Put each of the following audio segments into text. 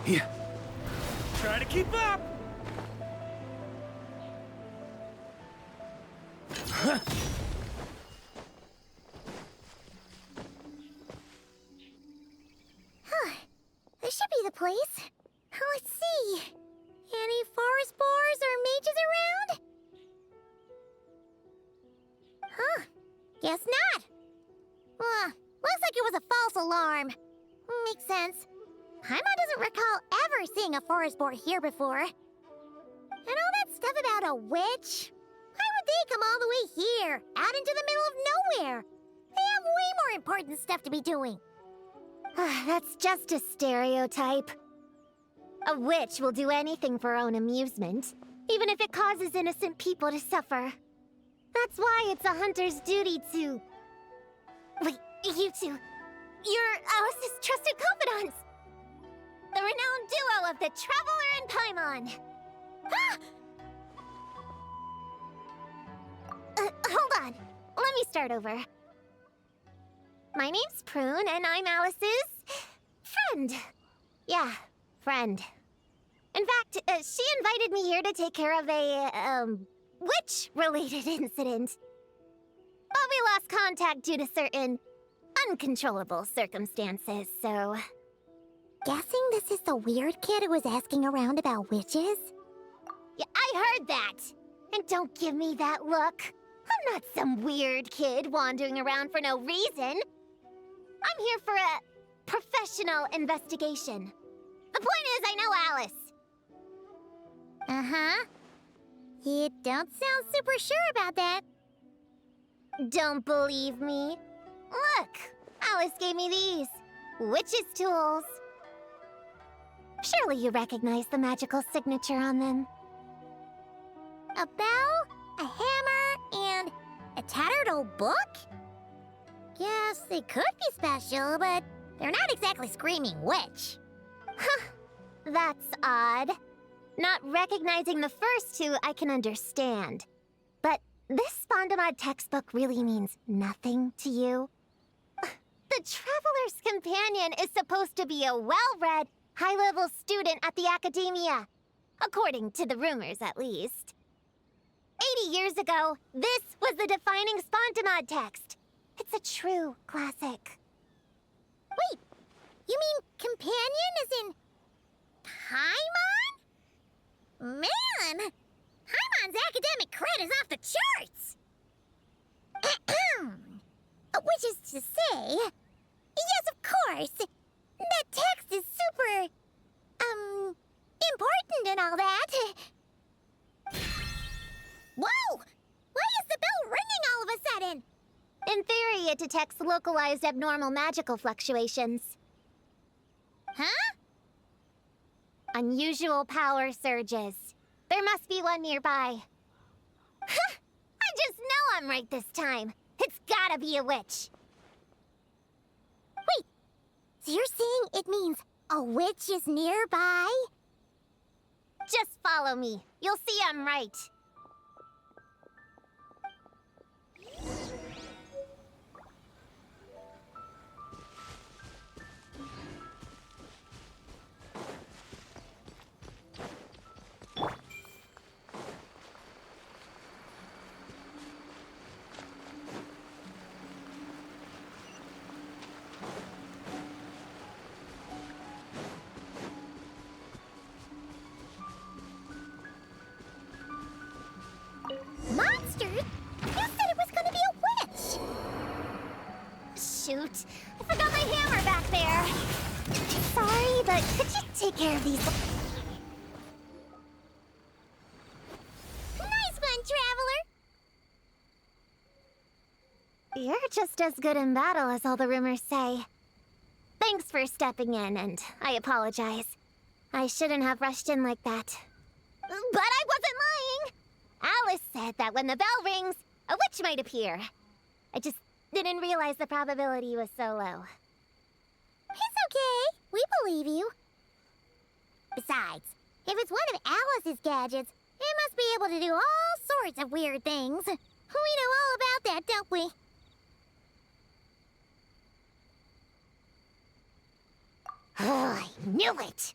Yeah. Try to keep up! Huh. This should be the place. Let's see. Any forest boars or mages around? Huh. Guess not. Looks like it was a false alarm. Makes sense. Paimon doesn't recall ever seeing a forest boar here before. And all that stuff about a witch? Why would they come all the way here, out into the middle of nowhere? They have way more important stuff to be doing. That's just a stereotype. A witch will do anything for her own amusement, even if it causes innocent people to suffer. That's why it's a hunter's duty to... Wait, you two. You're Alice's trusted confidants. The renowned duo of the Traveler and Paimon. Hold on. Let me start over. My name's Prune, and I'm Alice's... friend. Yeah, friend. In fact, she invited me here to take care of a, witch-related incident. But we lost contact due to certain uncontrollable circumstances, so... Guessing this is the weird kid who was asking around about witches? Yeah, I heard that! And don't give me that look. I'm not some weird kid wandering around for no reason. I'm here for a professional investigation. The point is, I know Alice. Uh-huh. You don't sound super sure about that. Don't believe me? Look, Alice gave me these. Witch's tools. Surely you recognize the magical signature on them. A bell, a hammer, and a tattered old book? Guess they could be special, but they're not exactly screaming witch. Huh, that's odd. Not recognizing the first two I can understand. But this Spondamod textbook really means nothing to you? The Traveler's Companion is supposed to be a well-read, high-level student at the Academia. According to the rumors, at least. 80 years ago, this was the defining Spondamod text. It's a true classic. Wait, you mean companion as in... Paimon? Man! Paimon's academic cred is off the charts! Which is to say... Yes, of course! That text is super... important and all that. Whoa! Why is the bell ringing all of a sudden? In theory, it detects localized abnormal magical fluctuations. Huh? Unusual power surges. There must be one nearby. I just know I'm right this time. It's gotta be a witch. Wait, so you're saying it means a witch is nearby? Just follow me. You'll see I'm right. Monster? You said it was gonna be a witch! Shoot, I forgot my hammer back there. Sorry, but could you take care of these? Nice one, Traveler! You're just as good in battle as all the rumors say. Thanks for stepping in, and I apologize. I shouldn't have rushed in like that. But I wasn't lying! Alice said that when the bell rings, a witch might appear. I just didn't realize the probability was so low. It's okay. We believe you. Besides, if it's one of Alice's gadgets, it must be able to do all sorts of weird things. We know all about that, don't we? Oh, I knew it!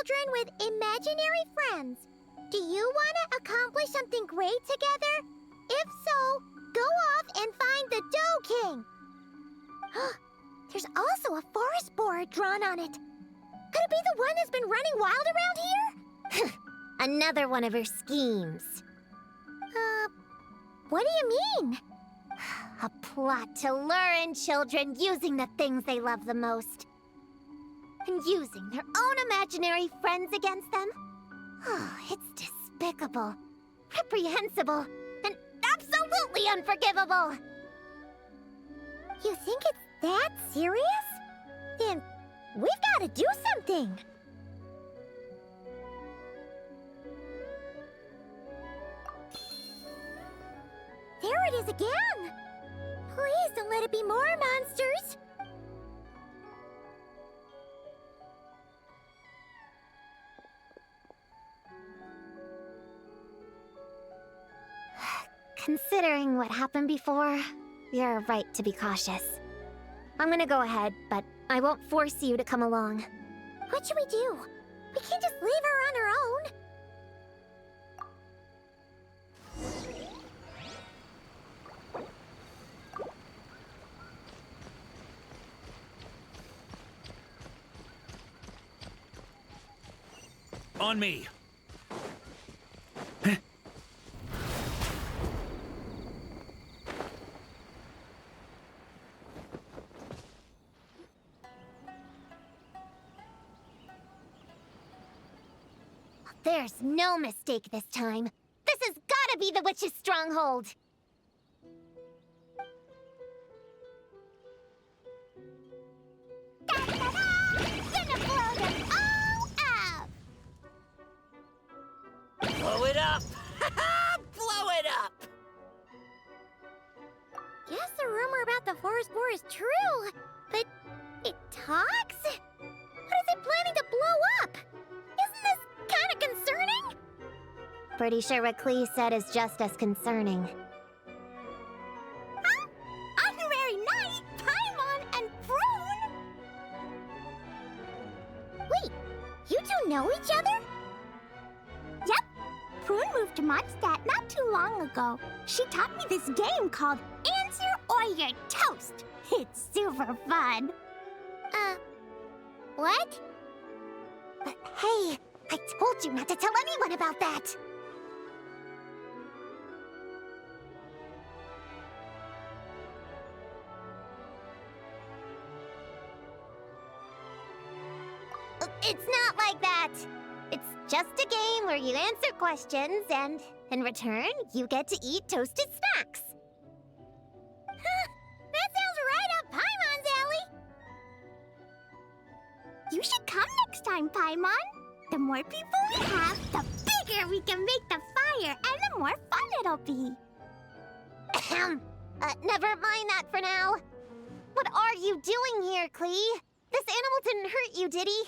children with imaginary friends. Do you want to accomplish something great together? If so, go off and find the Dough King. There's also a forest board drawn on it. Could it be the one that's been running wild around here? Another one of her schemes. What do you mean? A plot to lure in children using the things they love the most. And using their own imaginary friends against them? Oh, it's despicable, reprehensible, and absolutely unforgivable! You think it's that serious? Then we've got to do something. There it is again! Please don't let it be more monsters! Considering what happened before, you're right to be cautious. I'm gonna go ahead, but I won't force you to come along. What should we do? We can't just leave her on her own. On me. There's no mistake this time. This has gotta be the witch's stronghold. Gonna blow them all up! Blow it up! Blow it up! Guess the rumor about the forest boar is true, but it talks? What is it planning to blow up? Isn't this kind of concerning? Pretty sure what Klee said is just as concerning. Huh? Honorary Knight, Paimon, and Prune? Wait, you two know each other? Yep. Prune moved to Mondstadt not too long ago. She taught me this game called Answer or You're Toast. It's super fun. What? But hey, I told you not to tell anyone about that! It's not like that! It's just a game where you answer questions and, in return, you get to eat toasted snacks. That sounds right up Paimon's alley! You should come next time, Paimon. The more people we have, the bigger we can make the fire, and the more fun it'll be. Ahem. Never mind that for now. What are you doing here, Klee? This animal didn't hurt you, did he?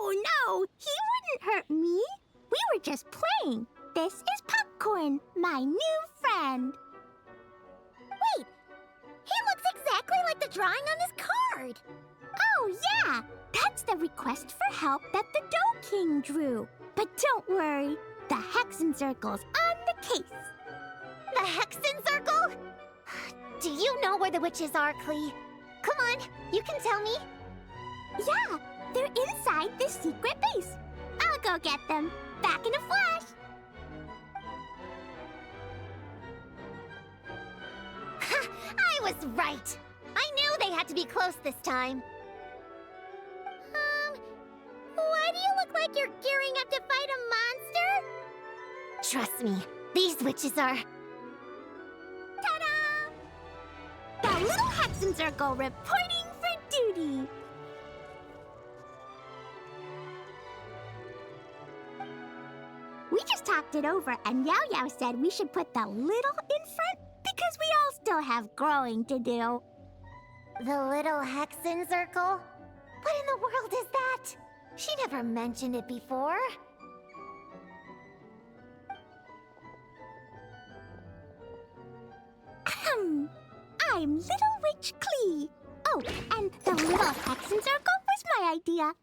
No, he wouldn't hurt me. We were just playing. This is Popcorn, my new friend. Wait, he looks exactly like the drawing on this card! Oh, yeah! That's the request for help that the Dough King drew. But don't worry, the Hexen Circle's on the case. The Hexen Circle? Do you know where the witches are, Klee? Come on, you can tell me. Yeah, they're inside the secret base. I'll go get them. Back in a flash. I was right. I knew they had to be close this time. Why do you look like you're gearing up to fight a monster? Trust me, these witches are... Ta-da! The little Hexen Circle reporting for duty. We just talked it over, and Yao Yao said we should put the little in front because we all still have growing to do. The little Hexen Circle? What in the world is that? She never mentioned it before. I'm Little Witch Klee. Oh, and the little Hexen Circle was my idea.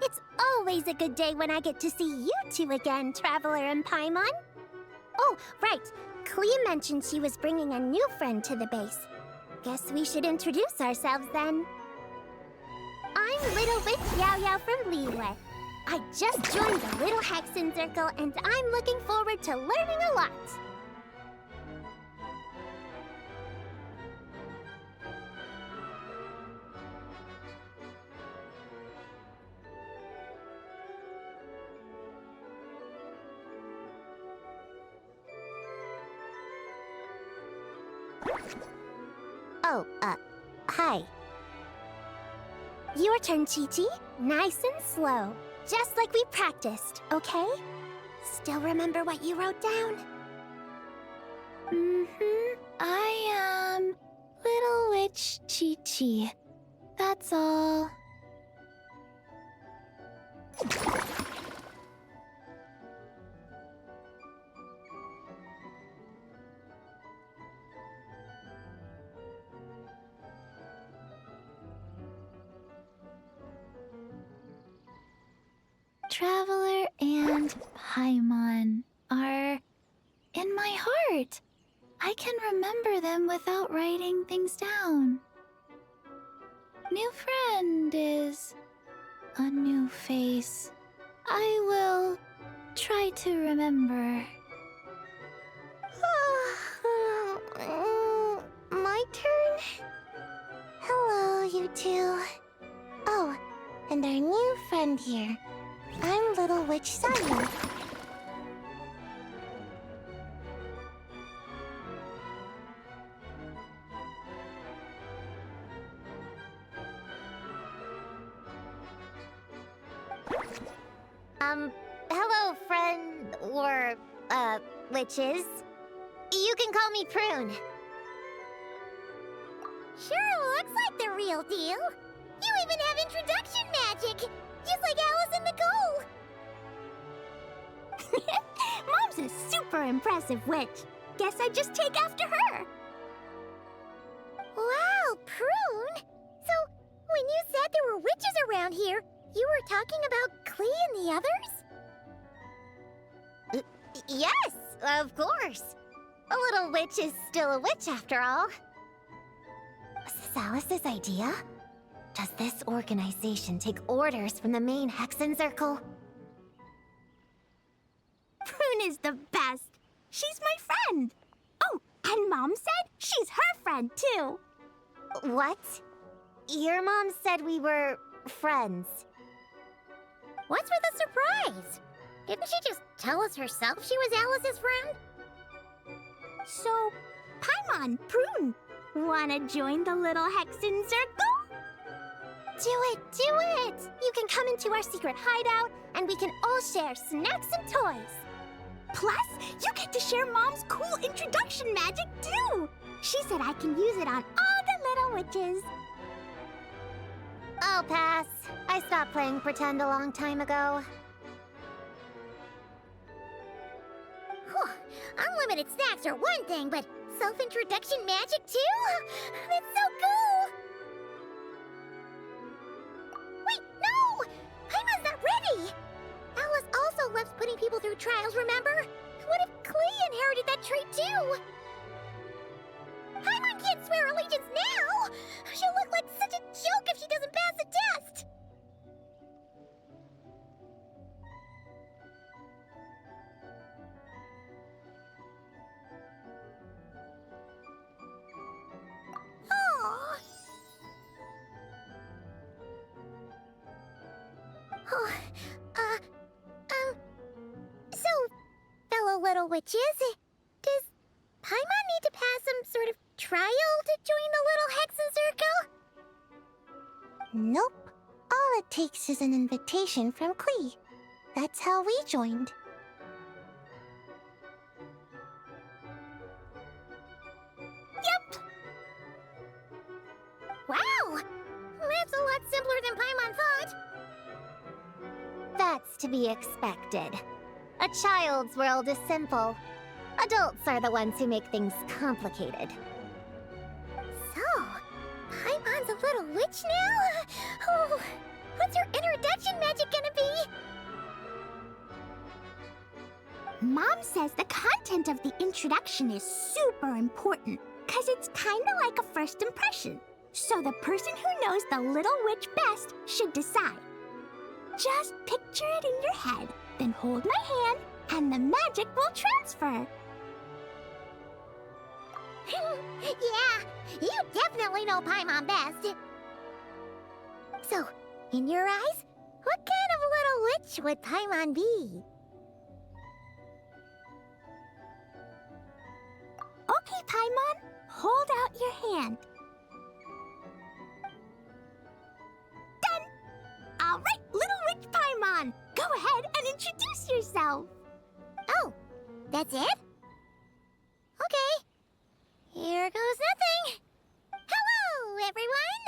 It's always a good day when I get to see you two again, Traveler and Paimon. Oh, right. Clea mentioned she was bringing a new friend to the base. Guess we should introduce ourselves then. I'm Little Witch Yao Yao from Liyue. I just joined the Little Hexen Circle, and I'm looking forward to learning a lot. Oh, hi. Your turn, Chi-Chi. Nice and slow. Just like we practiced, okay? Still remember what you wrote down? I am Little Witch Chi-Chi. That's all. Traveler and Paimon are in my heart. I can remember them without writing things down. New friend is a new face. I will try to remember. My turn? Hello, you two. Oh, and our new friend here. I'm Little Witch Sayu. Hello, friend, or, witches. You can call me Prune. Sure looks like the real deal. You even have introduction magic, just like Alice and Nicole. Mom's a super impressive witch. Guess I just take after her. Wow, Prune. So, when you said there were witches around here, you were talking about Clea and the others? Yes, of course. A little witch is still a witch after all. Was this Alice's idea? Does this organization take orders from the main Hexen Circle? Prune is the best. She's my friend. Oh, and Mom said she's her friend, too. What? Your mom said we were friends. What's with the surprise? Didn't she just tell us herself she was Alice's friend? So, Paimon, Prune, wanna join the Little Hexen Circle? Do it, do it! You can come into our secret hideout, and we can all share snacks and toys. Plus, you get to share Mom's cool introduction magic, too. She said I can use it on all the little witches. I'll pass. I stopped playing pretend a long time ago. Whew. Unlimited snacks are one thing, but self-introduction magic too? That's so cool! Wait, no! Paimon's not ready! Alice also loves putting people through trials, remember? What if Clea inherited that trait too? Paimon can't swear allegiance now! She'll look like such a joke if she doesn't pass the test! Aww. Oh, so, fellow little witches, does Paimon need to pass some sort of trial to join the Little Hexen Circle? Nope. All it takes is an invitation from Clea. That's how we joined. Yep. Wow! That's a lot simpler than Paimon thought. That's to be expected. A child's world is simple. Adults are the ones who make things complicated. So, Paimon's a little witch now? Oh, What's your introduction magic gonna be? Mom says the content of the introduction is super important, because it's kind of like a first impression. So the person who knows the little witch best should decide. Just picture it in your head, then hold my hand, and the magic will transfer. Yeah, you definitely know Paimon best. So, in your eyes, what kind of little witch would Paimon be? Okay, Paimon, hold out your hand. Done! All right, little witch Paimon, go ahead and introduce yourself. Oh, that's it? Okay. Here goes nothing. Hello, everyone!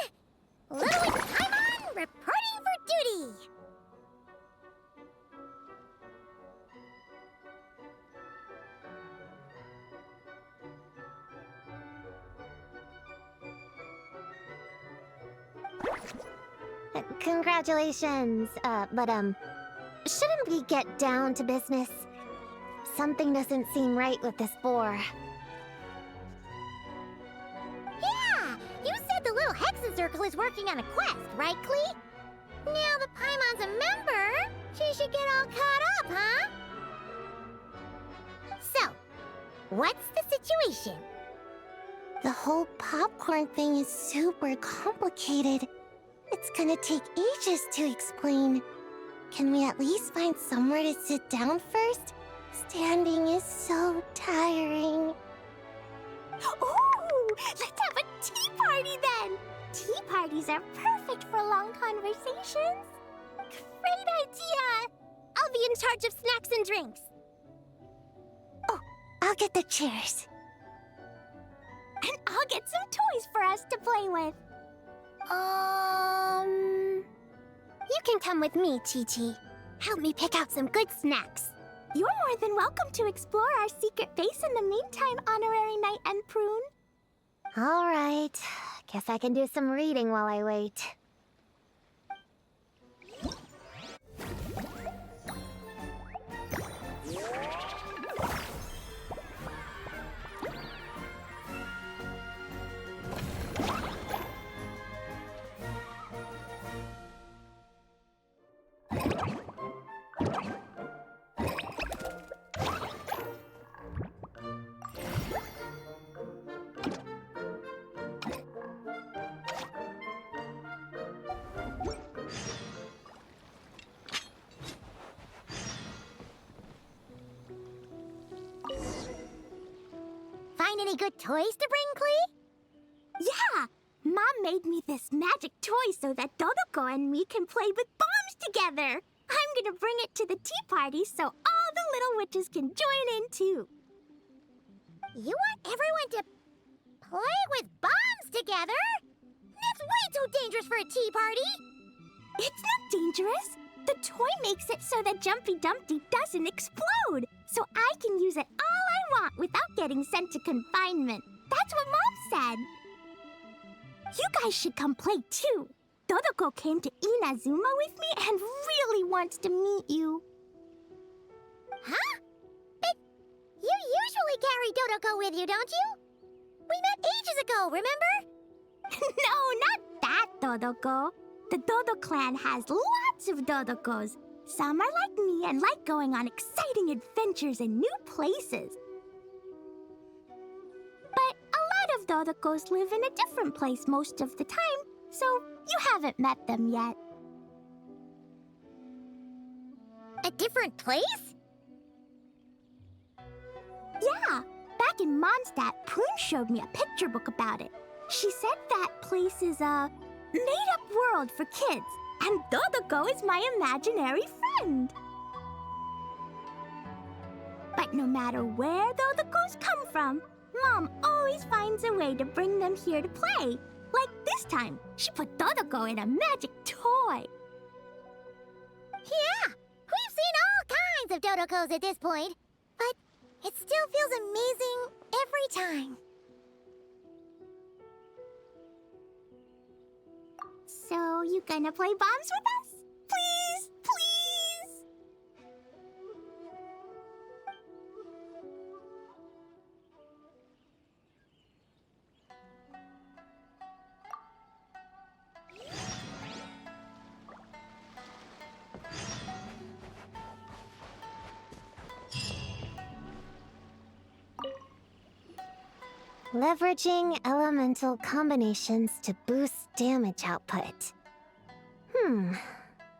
Little Witch Paimon reporting for duty. Congratulations. But shouldn't we get down to business? Something doesn't seem right with this boar. Yeah, you said the little Hexen Circle is working on a quest, right, Klee? Now the Paimon's a member, she should get all caught up, huh? So, what's the situation? The whole popcorn thing is super complicated. It's gonna take ages to explain. Can we at least find somewhere to sit down first? Standing is so tiring. Ooh, let's have a tea party then! Tea parties are perfect for long conversations. Great idea! I'll be in charge of snacks and drinks. Oh, I'll get the chairs. And I'll get some toys for us to play with. You can come with me, Chi-Chi. Help me pick out some good snacks. You're more than welcome to explore our secret base in the meantime, Honorary Knight and Prune. All right. Guess I can do some reading while I wait. Find any good toys to bring, Klee? Yeah! Mom made me this magic toy so that Dodoko and me can play with bombs together. I'm gonna bring it to the tea party so all the little witches can join in too. You want everyone to play with bombs together? That's way too dangerous for a tea party! It's not dangerous. The toy makes it so that Jumpy Dumpty doesn't explode, so I can use it all I want without getting sent to confinement. That's what Mom said. You guys should come play too. Dodoko came to Inazuma with me and really wants to meet you. Huh? But you usually carry Dodoko with you, don't you? We met ages ago, remember? No, not that Dodoko. The Dodo clan has lots of Dodokos. Some are like me and like going on exciting adventures in new places. But a lot of Dodokos live in a different place most of the time, so you haven't met them yet. A different place? Yeah, back in Mondstadt, Prune showed me a picture book about it. She said that place is a made-up world for kids, and Dodoko is my imaginary friend. But no matter where Dodokos come from, Mom always finds a way to bring them here to play. Like this time, she put Dodoko in a magic toy. Yeah, we've seen all kinds of Dodokos at this point, but it still feels amazing every time. So you gonna play bombs with us? Please, please! Leveraging elemental combinations to boost damage output.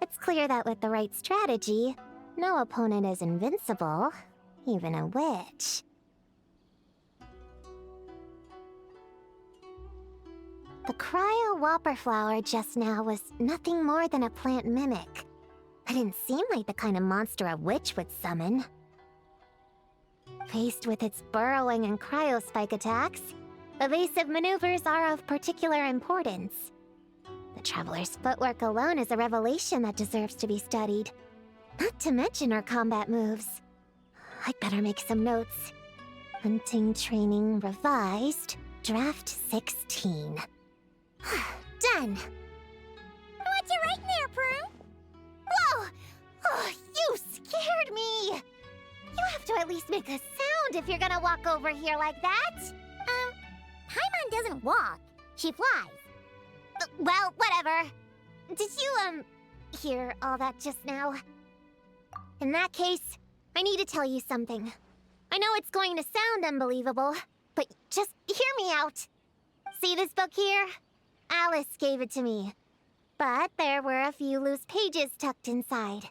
It's clear that with the right strategy, no opponent is invincible, even a witch. The cryo whopper flower just now was nothing more than a plant mimic. It didn't seem like the kind of monster a witch would summon. Faced with its burrowing and cryospike attacks, evasive maneuvers are of particular importance. The Traveler's footwork alone is a revelation that deserves to be studied. Not to mention her combat moves. I'd better make some notes. Hunting Training Revised, Draft 16. Done! What you writing there, Prune? Whoa! Oh, you scared me! You have to at least make a sound if you're gonna walk over here like that! Paimon doesn't walk. She flies. Well, whatever. Did you, hear all that just now? In that case, I need to tell you something. I know it's going to sound unbelievable, but just hear me out. See this book here? Alice gave it to me. But there were a few loose pages tucked inside.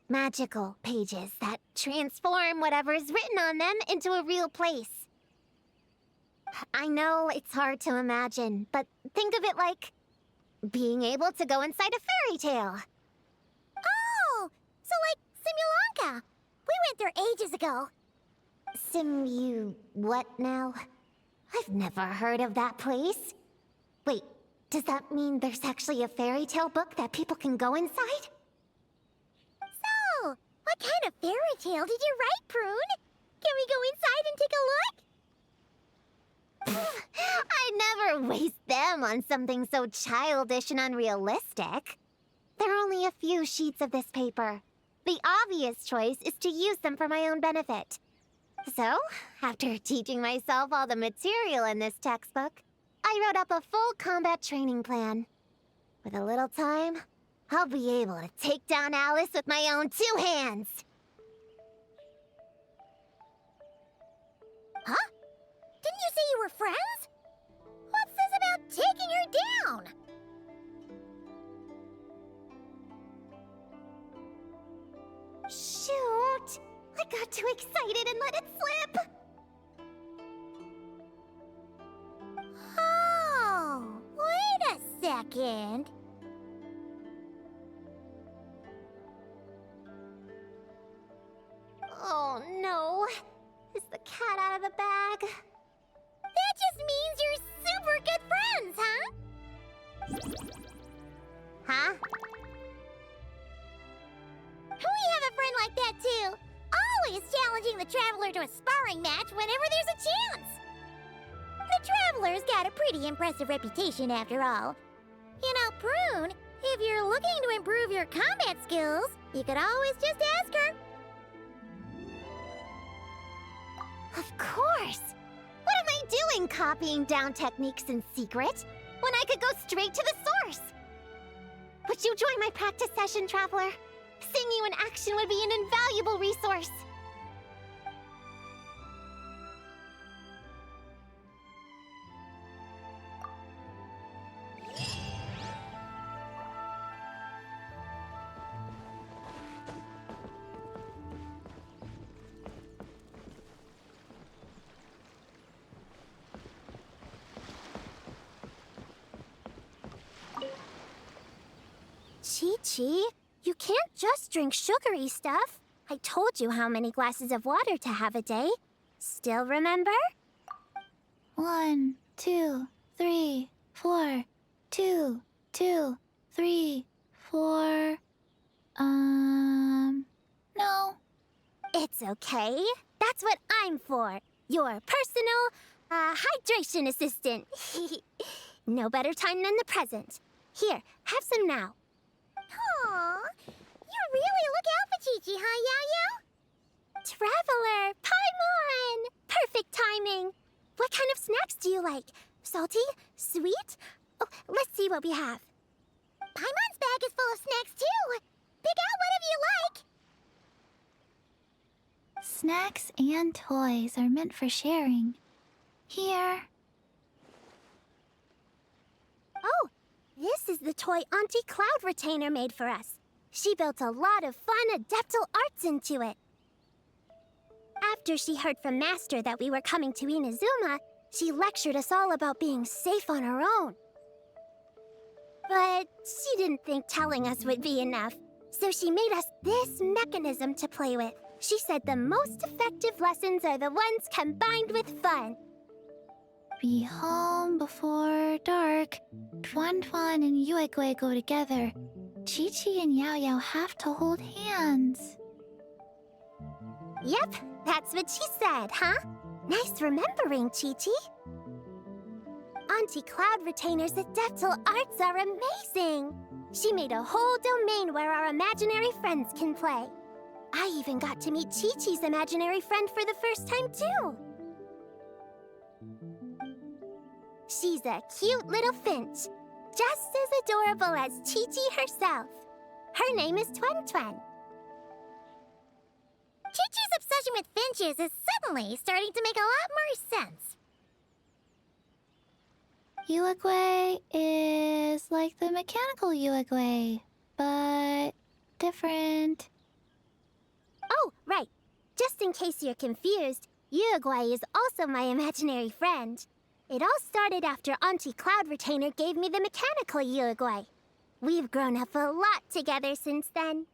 Magical pages that transform whatever is written on them into a real place. I know it's hard to imagine, but think of it like being able to go inside a fairy tale. Oh! So like Simulanka. We went there ages ago. What now? I've never heard of that place. Wait, does that mean there's actually a fairy tale book that people can go inside? So, what kind of fairy tale did you write, Prune? Can we go inside and take a look? I'd never waste them on something so childish and unrealistic. There are only a few sheets of this paper. The obvious choice is to use them for my own benefit. So, after teaching myself all the material in this textbook, I wrote up a full combat training plan. With a little time, I'll be able to take down Alice with my own 2 hands. Huh? Didn't you say you were friends? What's this about taking her down? Shoot! I got too excited and let it slip! Oh, wait a second. Oh no! Is the cat out of the bag? That just means you're super good friends, huh? Huh? We have a friend like that too. Always challenging the Traveler to a sparring match whenever there's a chance. The Traveler's got a pretty impressive reputation after all. You know, Prune, if you're looking to improve your combat skills, you could always just ask her. Of course! What am I doing copying down techniques in secret when I could go straight to the source? Would you join my practice session, Traveler? Seeing you in action would be an invaluable resource. Chi-Chi, you can't just drink sugary stuff. I told you how many glasses of water to have a day. Still remember? 1, 2, 3, 4. 2, 2, 3, 4. No. It's okay. That's what I'm for. Your personal, hydration assistant. No better time than the present. Here, have some now. Aw, you really look out for Chi-Chi, huh, Yao-Yao? Traveler, Paimon! Perfect timing. What kind of snacks do you like? Salty? Sweet? Oh, let's see what we have. Paimon's bag is full of snacks, too. Pick out whatever you like. Snacks and toys are meant for sharing. Here. Oh, this is the toy Auntie Cloud Retainer made for us. She built a lot of fun adeptal arts into it. After she heard from Master that we were coming to Inazuma, she lectured us all about being safe on our own. But she didn't think telling us would be enough, so she made us this mechanism to play with. She said the most effective lessons are the ones combined with fun. Be home before dark. Tuan Tuan and Yuegui go together. Chi-Chi and Yao Yao have to hold hands. Yep, that's what she said, huh? Nice remembering, Chi-Chi. Auntie Cloud Retainer's adeptal arts are amazing. She made a whole domain where our imaginary friends can play. I even got to meet Chi-Chi's imaginary friend for the first time, too. She's a cute little finch, just as adorable as Chi-Chi herself. Her name is Tuan Tuan. Chi-Chi's obsession with finches is suddenly starting to make a lot more sense. Yuegui is like the mechanical Yuegui, but different. Oh, right. Just in case you're confused, Yuegui is also my imaginary friend. It all started after Auntie Cloud Retainer gave me the mechanical Yuegui. We've grown up a lot together since then.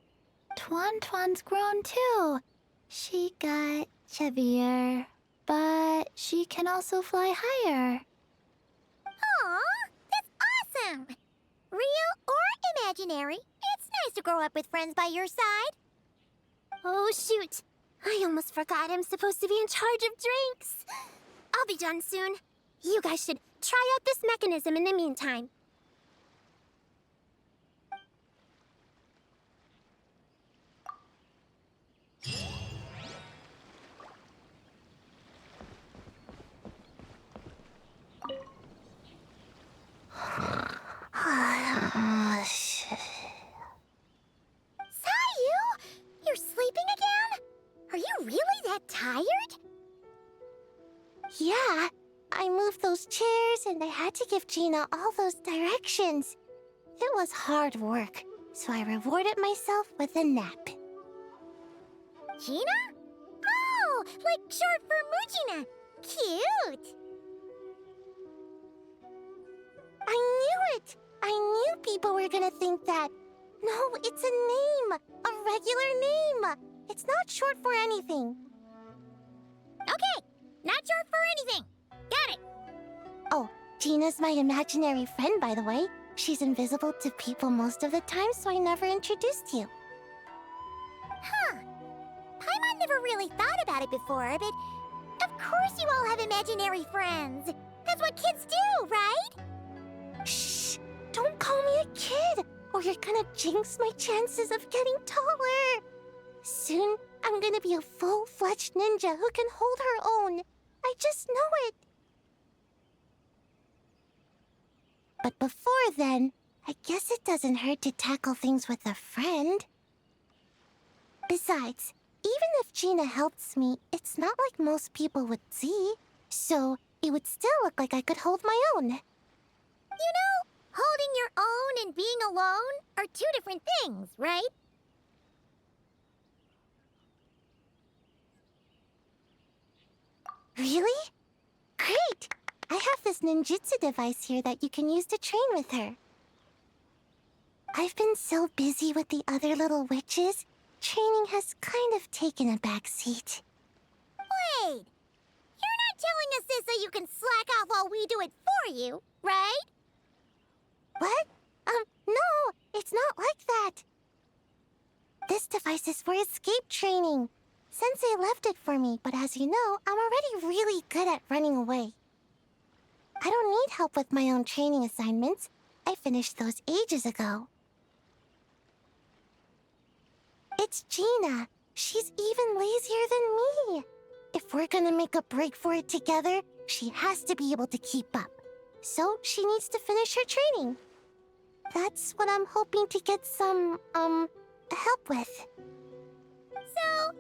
Tuan Tuan's grown too. She got chubbier, but she can also fly higher. Aw, that's awesome! Real or imaginary, it's nice to grow up with friends by your side. Oh, shoot. I almost forgot I'm supposed to be in charge of drinks. I'll be done soon. You guys should try out this mechanism in the meantime. Sayu, you're sleeping again? Are you really that tired? Yeah, I moved those chairs and I had to give Gina all those directions. It was hard work, so I rewarded myself with a nap. Gina? Oh, like short for Mujina. Cute. I knew it! I knew people were gonna think that. No, it's a name! A regular name! It's not short for anything. Okay, not short for anything. Got it. Oh, Gina's my imaginary friend, by the way. She's invisible to people most of the time, so I never introduced you. Huh. Paimon never really thought about it before, but of course you all have imaginary friends. That's what kids do, right? Shh! Don't call me a kid, or you're gonna jinx my chances of getting taller. Soon, I'm gonna be a full-fledged ninja who can hold her own. I just know it. But before then, I guess it doesn't hurt to tackle things with a friend. Besides, even if Gina helps me, it's not like most people would see. So, it would still look like I could hold my own. You know, holding your own and being alone are two different things, right? Really? Great! I have this ninjutsu device here that you can use to train with her. I've been so busy with the other little witches, training has kind of taken a back seat. Wait! You're not telling us this so you can slack off while we do it for you, right? What? No, it's not like that. This device is for escape training. Sensei left it for me, but as you know, I'm already really good at running away. I don't need help with my own training assignments. I finished those ages ago. It's Gina. She's even lazier than me. If we're gonna make a break for it together, she has to be able to keep up. So she needs to finish her training. That's what I'm hoping to get some, help with. So,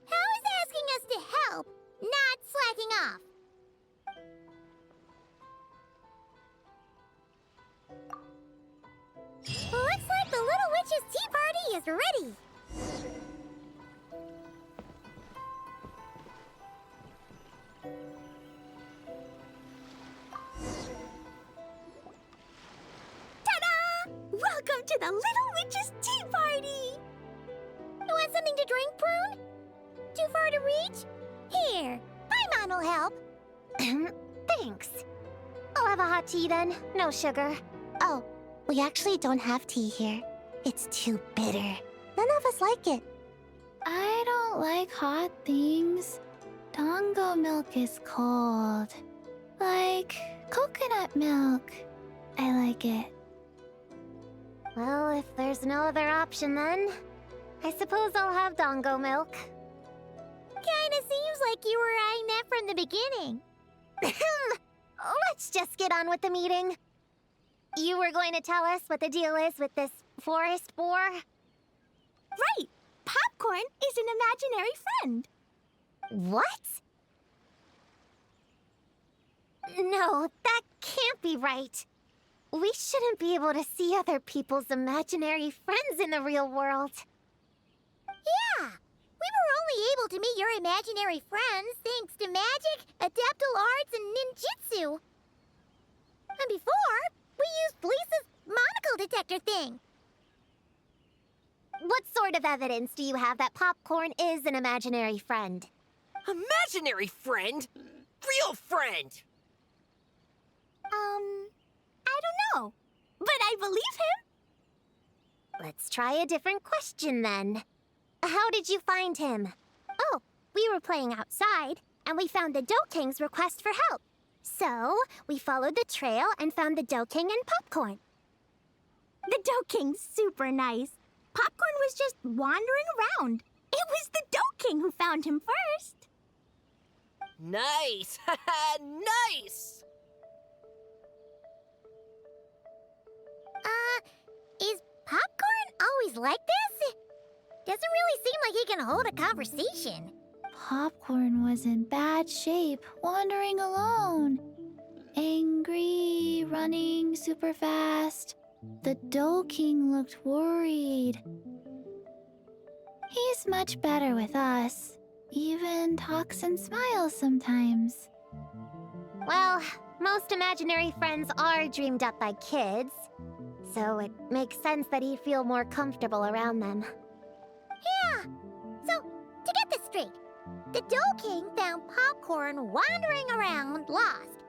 how is asking us to help not slacking off? Looks like the Little Witch's tea party is ready. Ta-da! Welcome to the Little Witch's tea party! You want something to drink, Prune? Too far to reach? Here, Paimon will help. Thanks. I'll have a hot tea then. No sugar. Oh, we actually don't have tea here. It's too bitter. None of us like it. I don't like hot things. Dango milk is cold. Like coconut milk. I like it. Well, if there's no other option then, I suppose I'll have Dango milk. Kinda seems like you were eyeing that from the beginning. Let's just get on with the meeting. You were going to tell us what the deal is with this forest boar? Right! Popcorn is an imaginary friend. What? No, that can't be right. We shouldn't be able to see other people's imaginary friends in the real world. Yeah! We were only able to meet your imaginary friends thanks to magic, adeptal arts, and ninjutsu. And before, we used Lisa's monocle detector thing. What sort of evidence do you have that Popcorn is an imaginary friend? Imaginary friend? Real friend! I don't know. But I believe him. Let's try a different question then. How did you find him? Oh, we were playing outside, and we found the Dough King's request for help. So, we followed the trail and found the Dough King and Popcorn. The Dough King's super nice. Popcorn was just wandering around. It was the Dough King who found him first. Nice! Nice! Is Popcorn always like this? Doesn't really seem like he can hold a conversation. Popcorn was in bad shape, wandering alone. Angry, running super fast. The Dough King looked worried. He's much better with us. Even talks and smiles sometimes. Well, most imaginary friends are dreamed up by kids, so it makes sense that he'd feel more comfortable around them. Yeah. So, to get this straight, the Dough King found Popcorn wandering around, lost.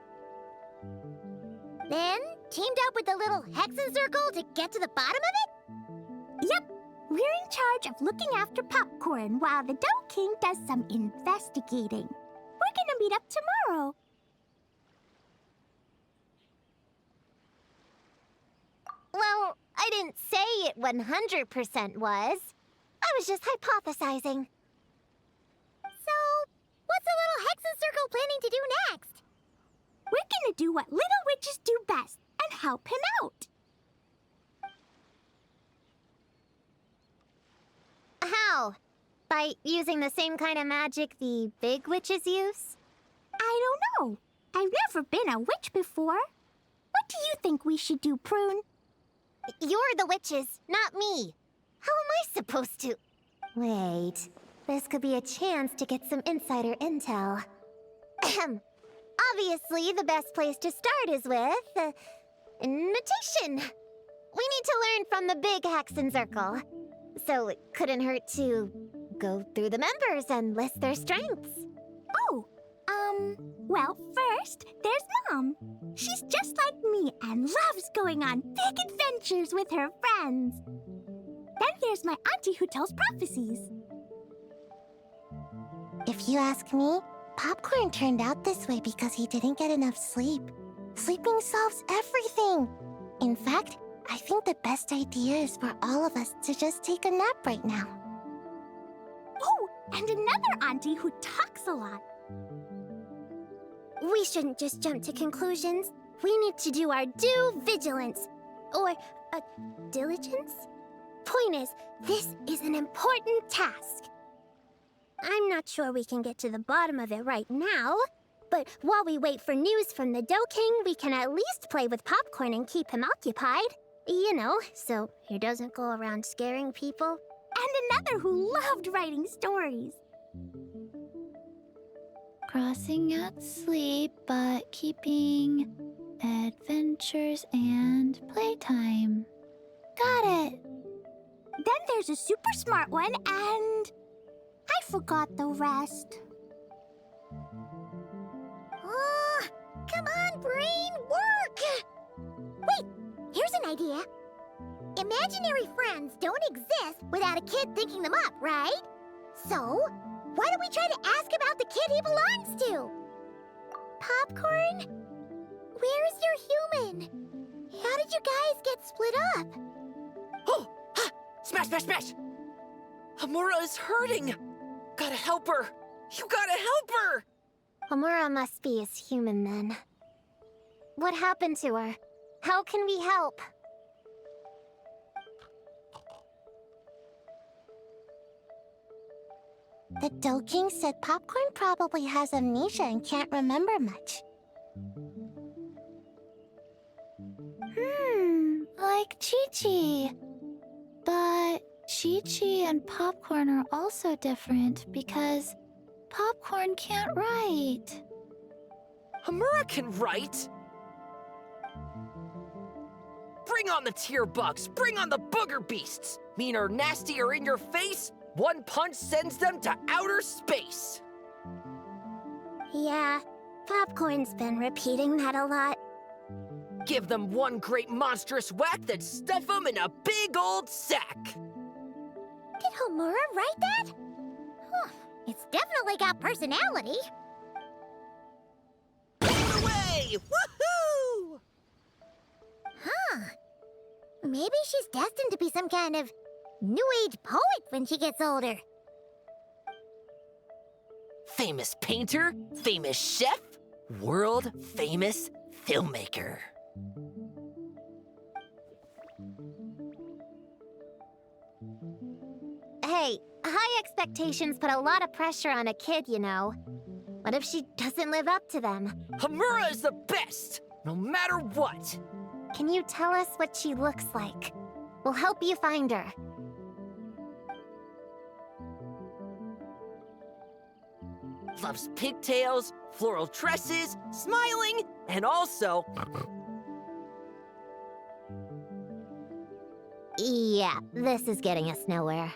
Then teamed up with the little Hexen Circle to get to the bottom of it? Yep, we're in charge of looking after Popcorn while the Dough King does some investigating. We're gonna meet up tomorrow. Well, I didn't say it 100% was. I was just hypothesizing. So, what's the little Hexen Circle planning to do next? We're gonna do what little witches do best and help him out. How? By using the same kind of magic the big witches use? I don't know. I've never been a witch before. What do you think we should do, Prune? You're the witches, not me. How am I supposed to... Wait, this could be a chance to get some insider intel. Ahem. Obviously, the best place to start is with... invitation. We need to learn from the big Hexen Circle. So it couldn't hurt to go through the members and list their strengths. Oh, well, first, there's Mom. She's just like me and loves going on big adventures with her friends. Then there's my auntie who tells prophecies. If you ask me, Popcorn turned out this way because he didn't get enough sleep. Sleeping solves everything. In fact, I think the best idea is for all of us to just take a nap right now. Oh, and another auntie who talks a lot. We shouldn't just jump to conclusions. We need to do our due vigilance. Or, diligence? Point is, this is an important task. I'm not sure we can get to the bottom of it right now, but while we wait for news from the Dough King, we can at least play with Popcorn and keep him occupied. You know, so he doesn't go around scaring people. And another who loved writing stories. Crossing out sleep, but keeping adventures and playtime. Got it. Then there's a super smart one, and I forgot the rest. Oh, come on, brain, work! Wait, here's an idea. Imaginary friends don't exist without a kid thinking them up, right? So, why don't we try to ask about the kid he belongs to? Popcorn? Where's your human? How did you guys get split up? Oh! Ha! Smash, smash, smash! Hamura is hurting! Gotta help her! You gotta help her! Homura must be his human then. What happened to her? How can we help? The Dough King said Popcorn probably has amnesia and can't remember much. Like Chi-Chi. But Chi-Chi and Popcorn are also different because Popcorn can't write. Hamura can write! Bring on the tear bugs! Bring on the booger beasts! Mean or nasty or in your face, one punch sends them to outer space! Yeah, Popcorn's been repeating that a lot. Give them one great monstrous whack, then stuff them in a big old sack! Did Homura write that? Huh, it's definitely got personality. Get away! Woohoo! Huh. Maybe she's destined to be some kind of New Age poet when she gets older. Famous painter, famous chef, world famous filmmaker. Hey, high expectations put a lot of pressure on a kid, you know. What if she doesn't live up to them? Hamura is the best, no matter what. Can you tell us what she looks like? We'll help you find her. Loves pigtails, floral tresses, smiling, and also... Yeah, this is getting us nowhere.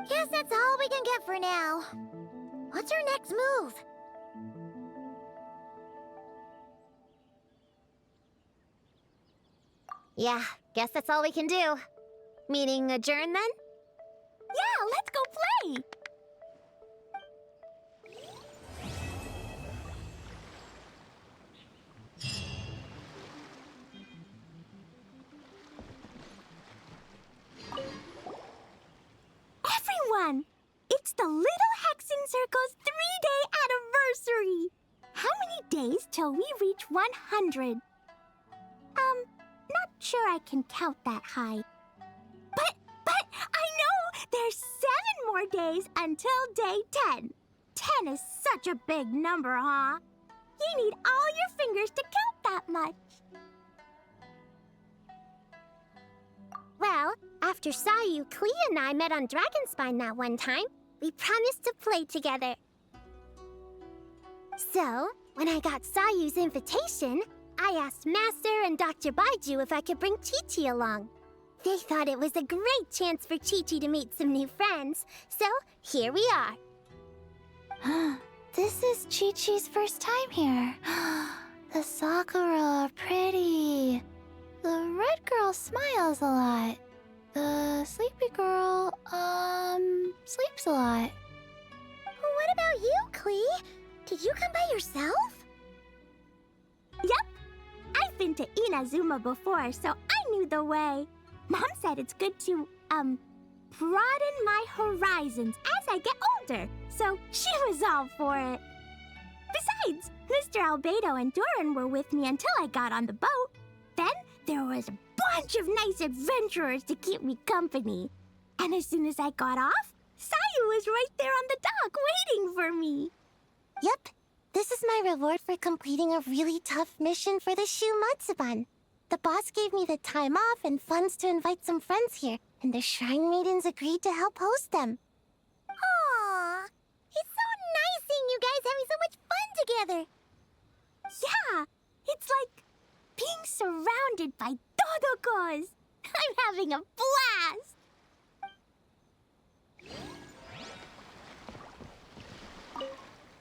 Guess that's all we can get for now. What's her next move? Yeah, guess that's all we can do. Meaning adjourn then? Yeah, let's go play! Everyone! It's the Little Hexen Circle's 3-day anniversary! How many days till we reach 100? Not sure I can count that high. But I know! There's 7 more days until day 10. 10 is such a big number, huh? You need all your fingers to count that much. Well, after Sayu, Klee and I met on Dragonspine that one time, we promised to play together. So, when I got Sayu's invitation, I asked Master and Dr. Baiju if I could bring Chi-Chi along. They thought it was a great chance for Chi-Chi to meet some new friends, so here we are. This is Chi-Chi's first time here. The Sakura are pretty. The red girl smiles a lot. The sleepy girl, sleeps a lot. What about you, Klee? Did you come by yourself? Yep, I've been to Inazuma before, so I knew the way. Mom said it's good to, broaden my horizons as I get older, so she was all for it. Besides, Mr. Albedo and Doran were with me until I got on the boat. Then there was a bunch of nice adventurers to keep me company. And as soon as I got off, Sayu was right there on the dock waiting for me. Yep, this is my reward for completing a really tough mission for the Shu Matsuban. The boss gave me the time off and funds to invite some friends here, and the Shrine Maidens agreed to help host them. Aww, it's so nice seeing you guys having so much fun together. Yeah, it's like being surrounded by Dodokos. I'm having a blast.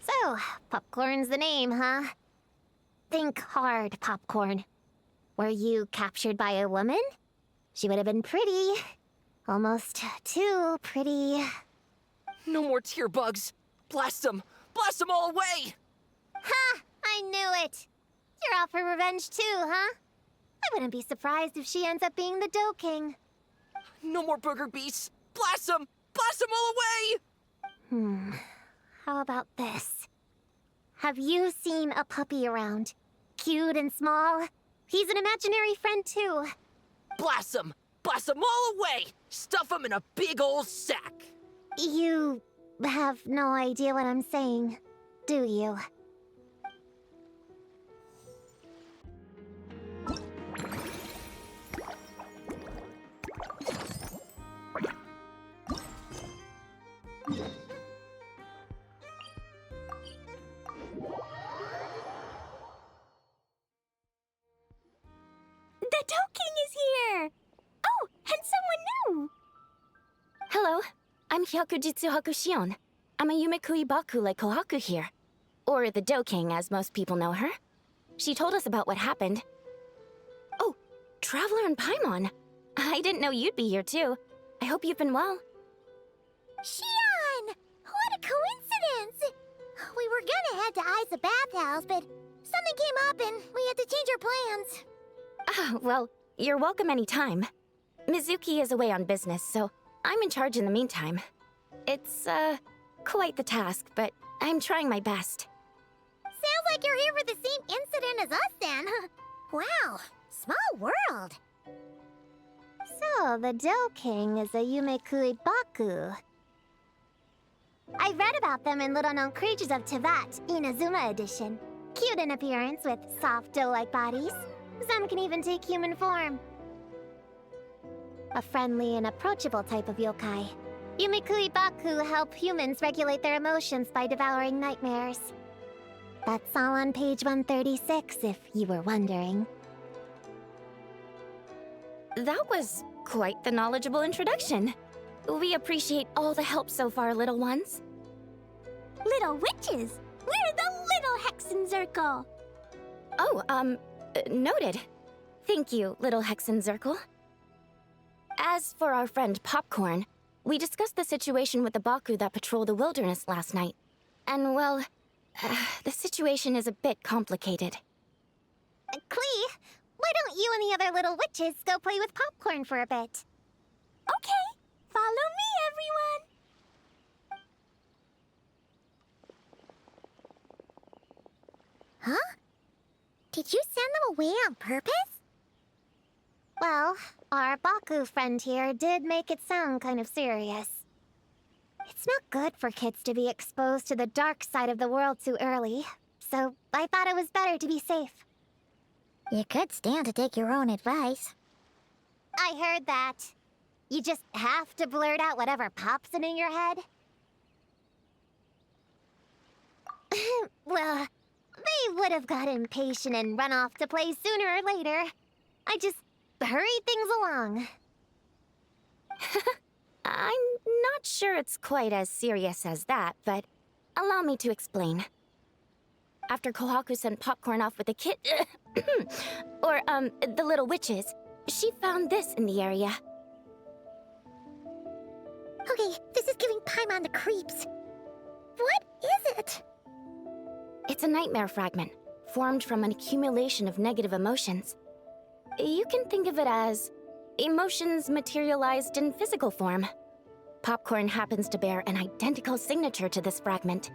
So, popcorn's the name, huh? Think hard, popcorn. Were you captured by a woman? She would have been pretty. Almost too pretty. No more tear bugs. Blast them! Blast them all away! Ha! I knew it! You're out for revenge too, huh? I wouldn't be surprised if she ends up being the Doe King. No more booger beasts! Blast them! Blast them all away! How about this? Have you seen a puppy around? Cute and small? He's an imaginary friend too. Blast them! Blast them all away! Stuff them in a big old sack! You have no idea what I'm saying, do you? The Doe King is here! Oh, and someone new! Hello, I'm Hyakujitsu Hakushion. I'm a Yumekui Baku like Kohaku here. Or the Doe King, as most people know her. She told us about what happened. Oh, Traveler and Paimon. I didn't know you'd be here too. I hope you've been well. Shion! What a coincidence! We were gonna head to Aiza Bathhouse, but something came up and we had to change our plans. Ah, well, you're welcome anytime. Mizuki is away on business, so I'm in charge in the meantime. It's, quite the task, but I'm trying my best. Sounds like you're here for the same incident as us then. Wow, small world. So, the Doe King is a Yumekui Baku. I read about them in Little Known Creatures of Teyvat, Inazuma edition. Cute in appearance with soft doe-like bodies. Some can even take human form. A friendly and approachable type of yokai. Yumekui Baku help humans regulate their emotions by devouring nightmares. That's all on page 136, if you were wondering. That was quite the knowledgeable introduction. We appreciate all the help so far, little ones. Little witches! We're the Little Hexen Circle! Oh, noted. Thank you, little Hexen Circle. As for our friend Popcorn, we discussed the situation with the Baku that patrol the wilderness last night. And well, the situation is a bit complicated. Klee, why don't you and the other little witches go play with Popcorn for a bit? Okay, follow me, everyone! Huh? Did you send them away on purpose? Well, our Baku friend here did make it sound kind of serious. It's not good for kids to be exposed to the dark side of the world too early, so I thought it was better to be safe. You could stand to take your own advice. I heard that. You just have to blurt out whatever pops in your head. Well, they would have got impatient and run off to play sooner or later. I just hurried things along. I'm not sure it's quite as serious as that, but allow me to explain. After Kohaku sent Popcorn off with the kid... or, the little witches, she found this in the area. Okay, this is giving Paimon the creeps. What is it? It's a nightmare fragment, formed from an accumulation of negative emotions. You can think of it as emotions materialized in physical form. Popcorn happens to bear an identical signature to this fragment.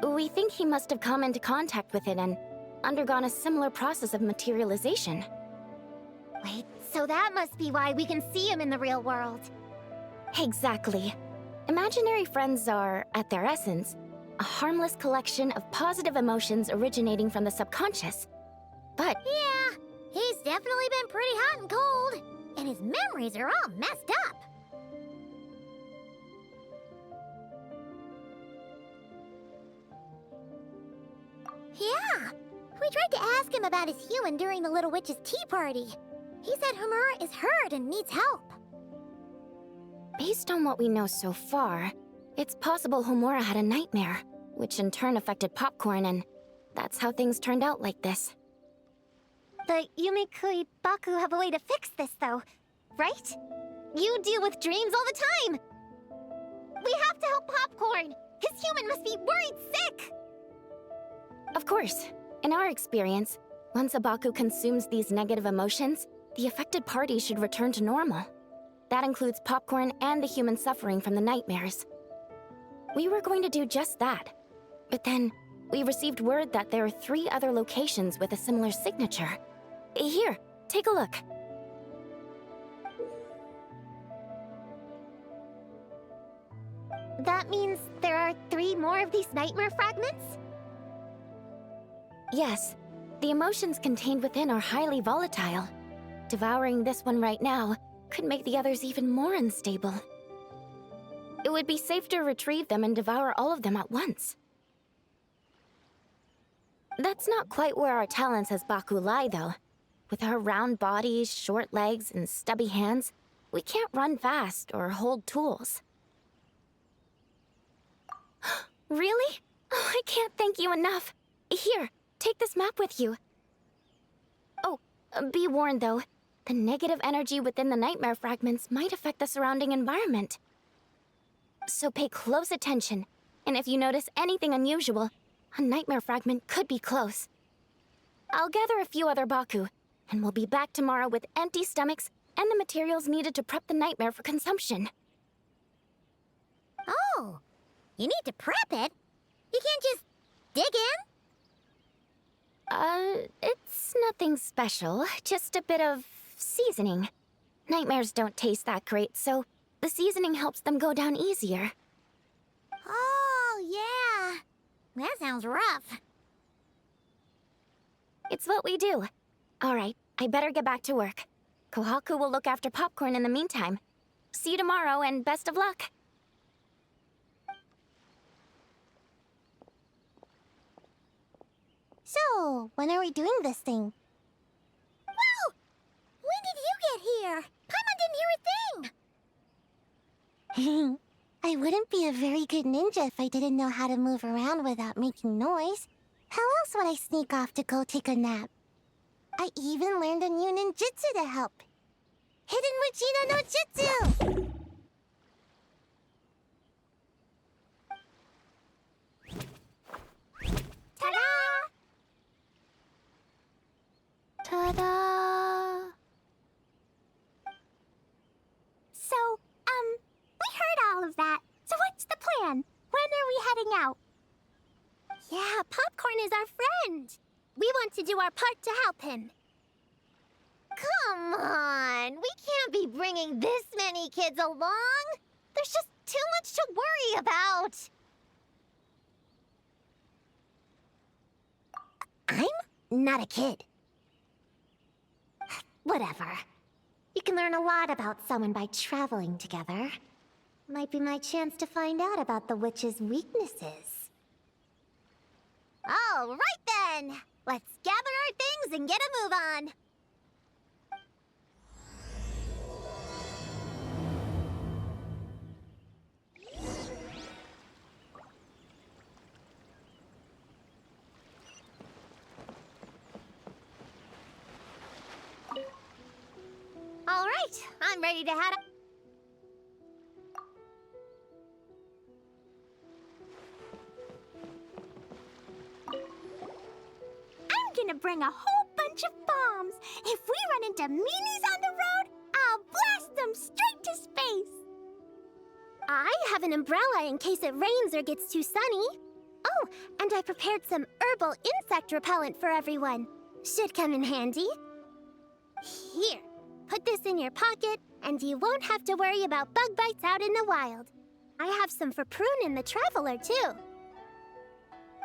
We think he must have come into contact with it and undergone a similar process of materialization. Wait, so that must be why we can see him in the real world. Exactly. Imaginary friends are, at their essence, a harmless collection of positive emotions originating from the subconscious. But Yeah, he's definitely been pretty hot and cold, and his memories are all messed up. Yeah, we tried to ask him about his human during the Little Witch's tea party. He said Homura is hurt and needs help. based on what we know so far, it's possible Homura had a nightmare, which in turn affected Popcorn, and that's how things turned out like this. The Yumikui Baku have a way to fix this, though, right? You deal with dreams all the time! We have to help Popcorn! His human must be worried sick! Of course. In our experience, once a Baku consumes these negative emotions, the affected party should return to normal. That includes Popcorn and the human suffering from the nightmares. We were going to do just that. But then, we received word that there are 3 other locations with a similar signature. Here, take a look. That means there are 3 more of these nightmare fragments? Yes, the emotions contained within are highly volatile. Devouring this one right now could make the others even more unstable. It would be safe to retrieve them and devour all of them at once. That's not quite where our talents as Baku lie, though. With our round bodies, short legs, and stubby hands, we can't run fast or hold tools. Really? Oh, I can't thank you enough. Here, take this map with you. Oh, be warned though, the negative energy within the nightmare fragments might affect the surrounding environment. So pay close attention, and if you notice anything unusual, a nightmare fragment could be close. I'll gather a few other Baku, and we'll be back tomorrow with empty stomachs and the materials needed to prep the nightmare for consumption. Oh, you need to prep it? You can't just dig in? It's nothing special, just a bit of seasoning. Nightmares don't taste that great, so the seasoning helps them go down easier. Oh, yeah. That sounds rough. It's what we do. All right, I better get back to work. Kohaku will look after Popcorn in the meantime. See you tomorrow, and best of luck. So, when are we doing this thing? Whoa! When did you get here? Paimon didn't hear a thing! I wouldn't be a very good ninja if I didn't know how to move around without making noise. How else would I sneak off to go take a nap? I even learned a new ninjutsu to help. Hidden Mujina no Jutsu! Ta-da! Ta-da! So, we heard all of that. So what's the plan? When are we heading out? Yeah, Popcorn is our friend. We want to do our part to help him. Come on! We can't be bringing this many kids along! There's just too much to worry about! I'm not a kid. Whatever. You can learn a lot about someone by traveling together. Might be my chance to find out about the witch's weaknesses. All right then! Let's gather our things and get a move on! All right, I'm ready to head out. I'm gonna bring a whole bunch bunch of bombs. If we run into meanies on the road, I'll blast them straight to space. I have an umbrella in case it rains or gets too sunny. Oh, and I prepared some herbal insect repellent for everyone. Should come in handy. Here, put this in your pocket, and you won't have to worry about bug bites out in the wild. I have some for Prune in the Traveler, too.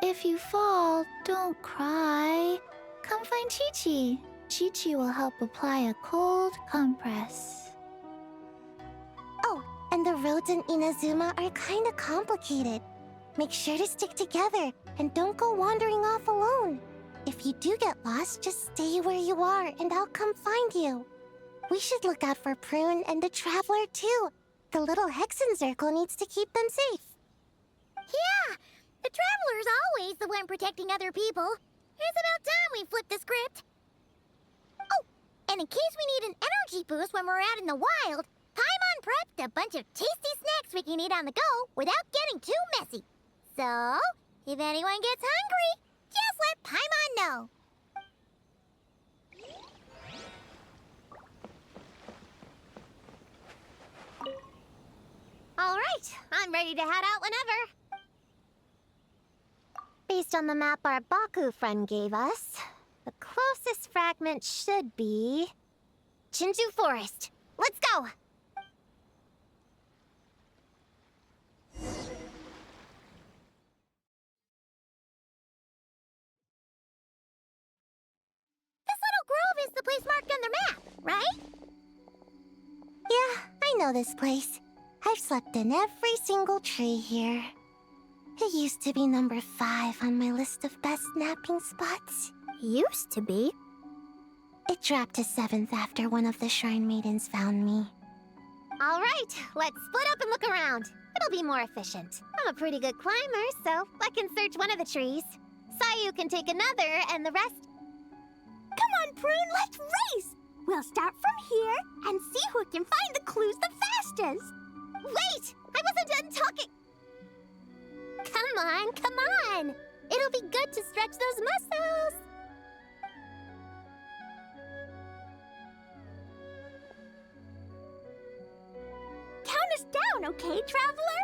If you fall, don't cry. Come find Chi-Chi. Chi-Chi will help apply a cold compress. Oh, and the roads in Inazuma are kinda complicated. Make sure to stick together, and don't go wandering off alone. If you do get lost, just stay where you are, and I'll come find you. We should look out for Prune and the Traveler, too. The little Hexen Circle needs to keep them safe. Yeah, the Traveler's always the one protecting other people. It's about time we flipped the script. Oh, and in case we need an energy boost when we're out in the wild, Paimon prepped a bunch of tasty snacks we can eat on the go without getting too messy. So, if anyone gets hungry, just let Paimon know. All right, I'm ready to head out whenever. Based on the map our Baku friend gave us, the closest fragment should be Chinju Forest. Let's go! This little grove is the place marked on the map, right? Yeah, I know this place. I've slept in every single tree here. It used to be number 5 on my list of best napping spots. Used to be. It dropped to 7th after one of the Shrine Maidens found me. All right, let's split up and look around. It'll be more efficient. I'm a pretty good climber, so I can search one of the trees. Sayu can take another, and the rest... Come on, Prune, let's race! We'll start from here and see who can find the clues the fastest. Wait! I wasn't done talking! Come on, come on! It'll be good to stretch those muscles! Count us down, okay, Traveler?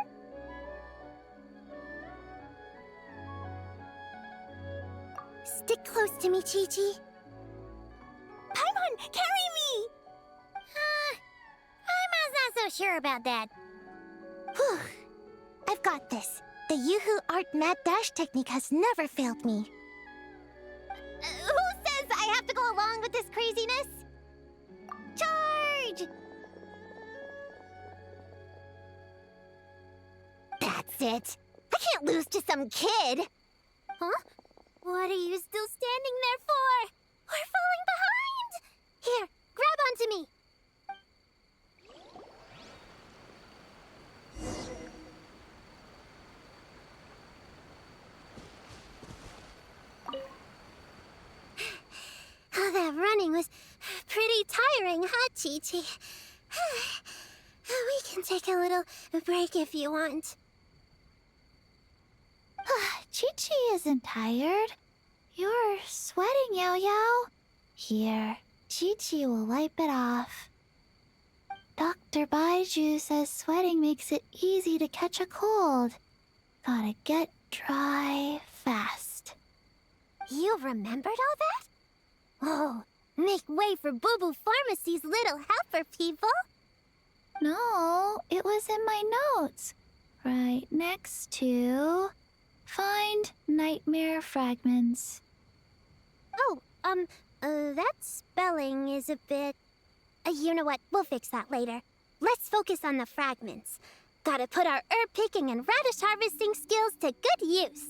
Stick close to me, Chi-Chi. Paimon, carry me! I'm not so sure about that. Whew. I've got this. The Yoo-Hoo Art Mad Dash technique has never failed me. Who says I have to go along with this craziness? Charge! That's it. I can't lose to some kid. Huh? What are you still standing there for? We're falling behind! Here, grab onto me. Oh, that running was pretty tiring, huh, Chi-Chi? We can take a little break if you want. Chi-Chi isn't tired. You're sweating, Yao-Yao. Here, Chi-Chi will wipe it off. Dr. Baiju says sweating makes it easy to catch a cold. Gotta get dry fast. You remembered all that? Oh, make way for Boo Boo Pharmacy's little helper, people. No, it was in my notes. Right next to... Find nightmare fragments. Oh, that spelling is a bit... you know what? We'll fix that later. Let's focus on the fragments. Gotta put our herb picking and radish harvesting skills to good use.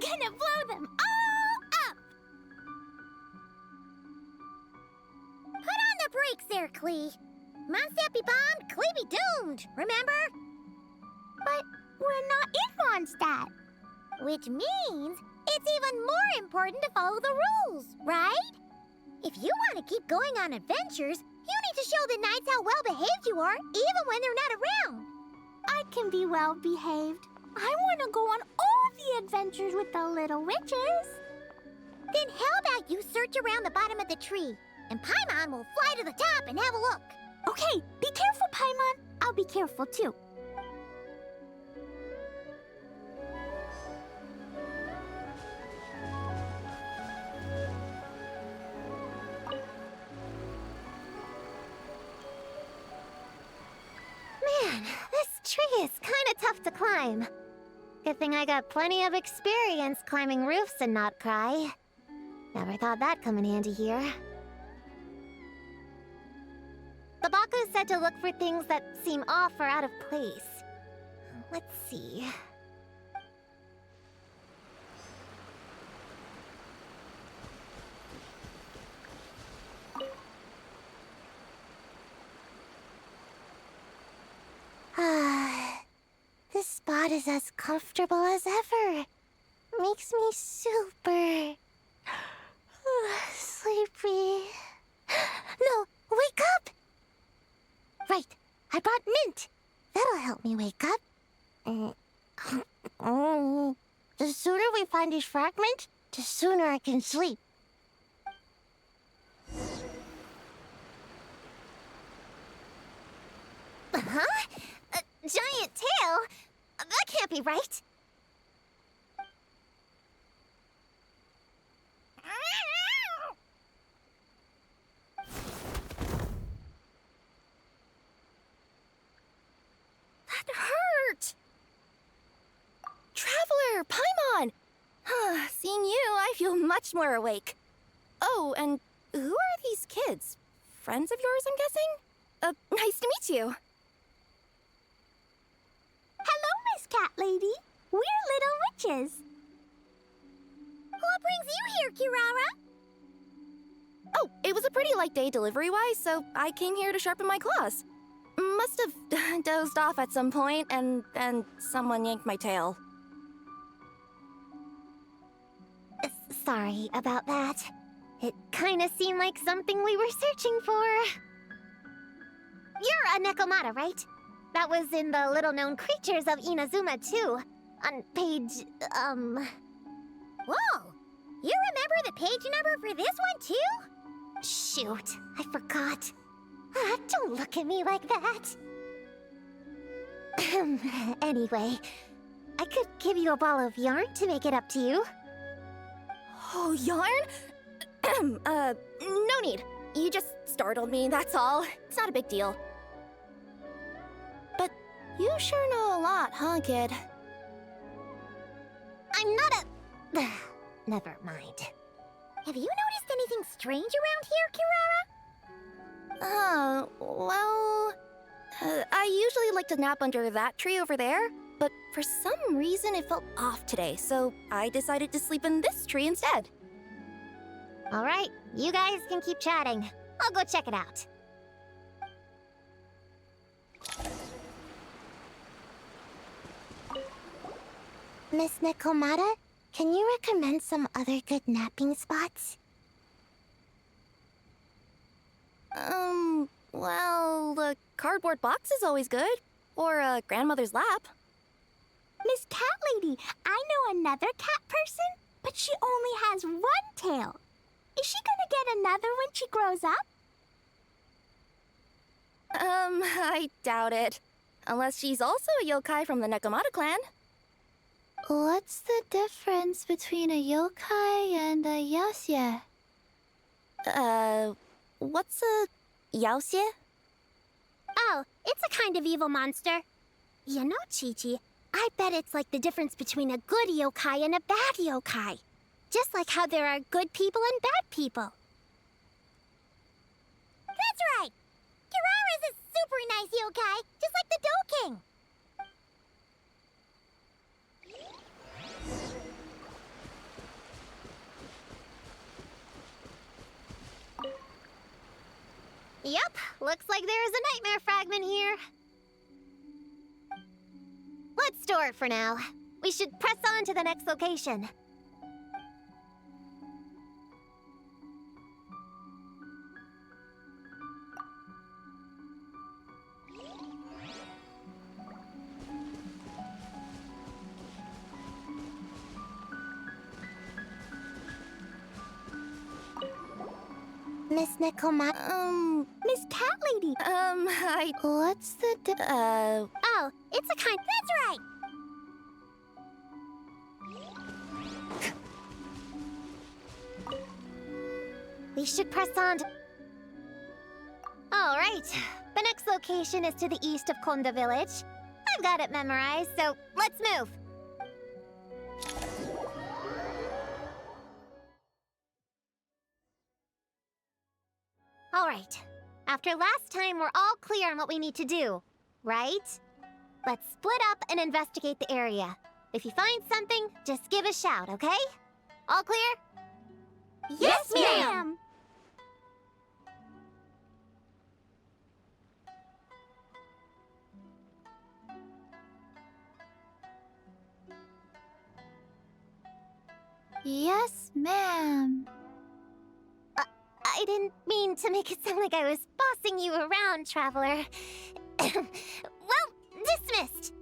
Gonna blow them all up! Put on the brakes there, Klee. Mondstadt be bombed, Klee be doomed, remember? But we're not in Mondstadt. Which means it's even more important to follow the rules, right? If you want to keep going on adventures, you need to show the knights how well behaved you are, even when they're not around. I can be well behaved. I want to go on all the adventures with the little witches. Then how about you search around the bottom of the tree, and Paimon will fly to the top and have a look. Okay, be careful, Paimon. I'll be careful too. Man, this tree is kinda tough to climb. Good thing I got plenty of experience climbing roofs and not cry. Never thought that'd come in handy here. The Baku said to look for things that seem off or out of place. Let's see. This spot is as comfortable as ever. Makes me super sleepy. No, wake up! Right, I brought mint. That'll help me wake up. The sooner we find these fragments, the sooner I can sleep. Huh? A giant tail? That can't be right. That hurt! Traveler, Paimon! Seeing you, I feel much more awake. Oh, and who are these kids? Friends of yours, I'm guessing? Nice to meet you. Hello, Miss Cat Lady. We're little witches. What brings you here, Kirara? Oh, it was a pretty light day delivery-wise, so I came here to sharpen my claws. Must have dozed off at some point, and then someone yanked my tail. Sorry about that. It kinda seemed like something we were searching for. You're a Nekomata, right? That was in the little-known creatures of Inazuma, too. On page, Whoa! You remember the page number for this one, too? Shoot, I forgot. Don't look at me like that. Anyway, I could give you a ball of yarn to make it up to you. Oh, yarn? No need. You just startled me, that's all. It's not a big deal. But you sure know a lot, huh, kid? I'm not a... Never mind. Have you noticed anything strange around here, Kirara? Well... I usually like to nap under that tree over there, but for some reason it felt off today, so I decided to sleep in this tree instead. All right, you guys can keep chatting. I'll go check it out. Miss Nekomata, can you recommend some other good napping spots? Well, the cardboard box is always good. Or a grandmother's lap. Miss Cat Lady, I know another cat person, but she only has one tail. Is she gonna get another when she grows up? I doubt it. Unless she's also a yokai from the Nekomata clan. What's the difference between a yokai and a yaoxie? What's a yaoxie? Oh, it's a kind of evil monster. You know, Chi-Chi, I bet it's like the difference between a good yokai and a bad yokai. Just like how there are good people and bad people. That's right! Kirara's a super nice yokai, just like the Dough King. Yep, looks like there's a nightmare fragment here. Let's store it for now. We should press on to the next location. Miss Nickelma. Miss Cat Lady. What's the Oh, it's a kind. That's right. We should press on to... All right. The next location is to the east of Konda Village. I've got it memorized, so let's move. All right. After last time, we're all clear on what we need to do, right? Let's split up and investigate the area. If you find something, just give a shout, okay? All clear? Yes, ma'am. Yes, ma'am. I didn't mean to make it sound like I was bossing you around, Traveler. Well, dismissed.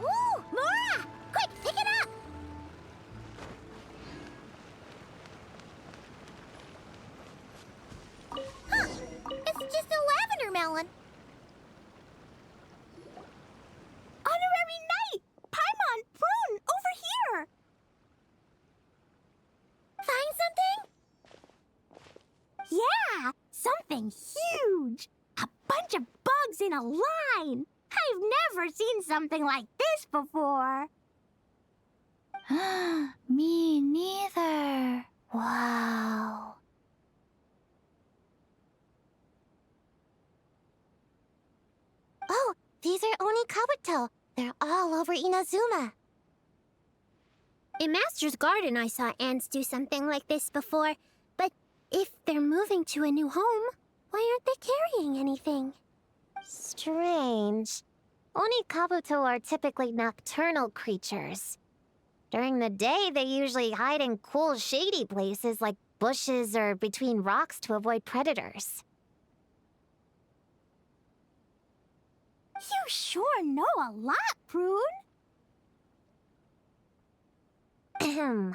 Ooh, Mora! Quick, pick it up! Huh, it's just a lavender melon. Honorary Knight! Paimon, Prune, over here! Find something? Yeah, something huge! A bunch of bugs in a line! I've never seen something like this before! Me neither. Wow. Oh, these are Oni Kabuto. They're all over Inazuma. In Master's Garden, I saw ants do something like this before, but if they're moving to a new home, why aren't they carrying anything? Strange. Oni Kabuto are typically nocturnal creatures. During the day, they usually hide in cool, shady places like bushes or between rocks to avoid predators. You sure know a lot, Prune! Ahem.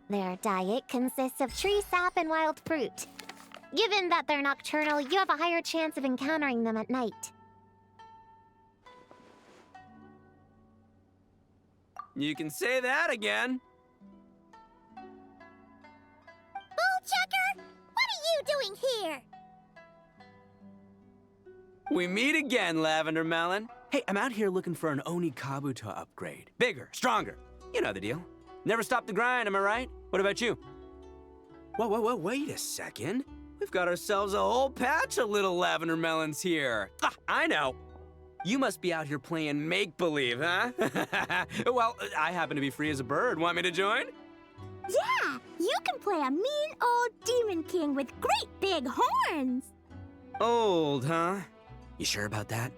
Their diet consists of tree sap and wild fruit. Given that they're nocturnal, you have a higher chance of encountering them at night. You can say that again. Bullchucker, what are you doing here? We meet again, Lavender Melon. Hey, I'm out here looking for an Oni Kabuto upgrade. Bigger, stronger. You know the deal. Never stop the grind, am I right? What about you? Whoa, wait a second. We've got ourselves a whole patch of little Lavender Melons here. Ah, I know. You must be out here playing make-believe, huh? Well, I happen to be free as a bird. Want me to join? Yeah, you can play a mean old demon king with great big horns! Old, huh? You sure about that?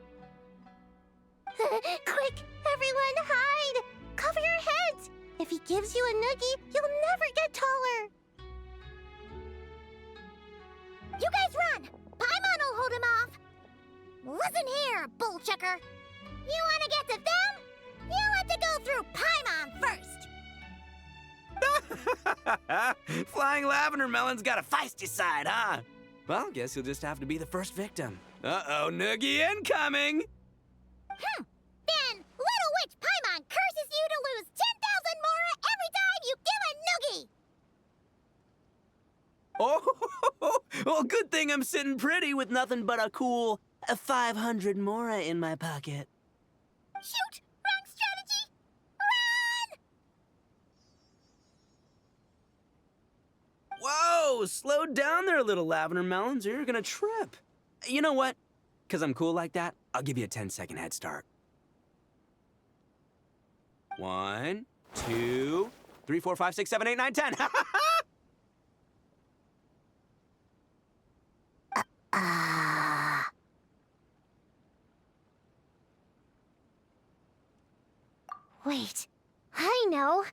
Quick, Everyone hide! Cover your heads! If he gives you a noogie, you'll never get taller! You guys run! Paimon will hold him off! Listen here, bullchucker! You want to get to them? You have to go through Paimon first! Flying lavender melon's got a feisty side, huh? Well, guess you'll just have to be the first victim. Uh-oh, noogie incoming! Then, Little Witch Paimon curses you to lose 10,000 Mora every time you give a noogie! Oh, well, good thing I'm sitting pretty with nothing but a cool 500 Mora in my pocket. Shoot! Wrong strategy! Run! Whoa, slow down there, little lavender melons, or you're gonna trip. You know what? Because I'm cool like that, I'll give you a 10-second head start. 1, 2, 3, 4, 5, 6, 7, 8, 9, 10. Wait, I know.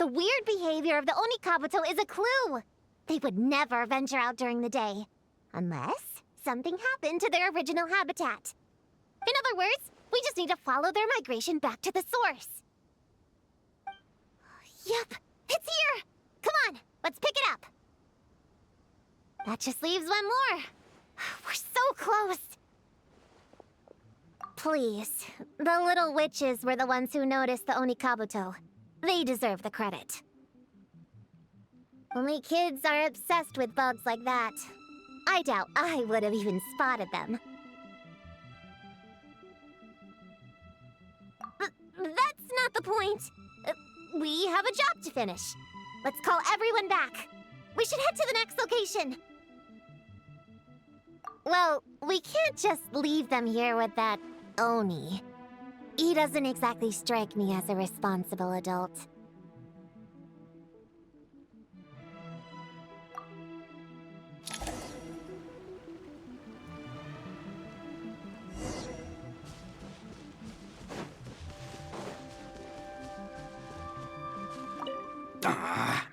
The weird behavior of the Onikabuto is a clue. They would never venture out during the day, unless something happened to their original habitat. In other words, we just need to follow their migration back to the source. Yep, it's here! Come on, let's pick it up. That just leaves one more. We're so close. Please, the little witches were the ones who noticed the Onikabuto. They deserve the credit. Only kids are obsessed with bugs like that. I doubt I would have even spotted them. That's not the point. We have a job to finish. Let's call everyone back. We should head to the next location. Well, we can't just leave them here with that Oni. He doesn't exactly strike me as a responsible adult.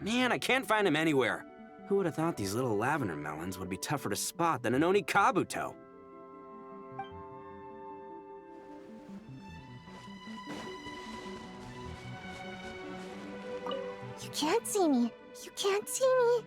Man, I can't find him anywhere. Who would have thought these little lavender melons would be tougher to spot than an Onikabuto? You can't see me. You can't see me.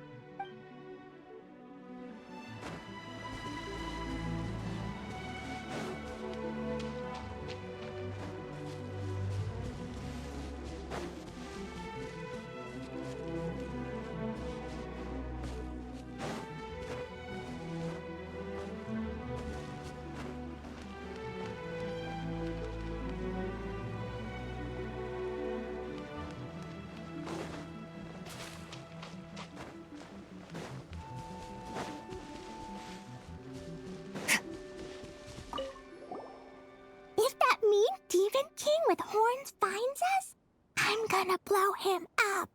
If that mean demon king with horns finds us, I'm gonna blow him up.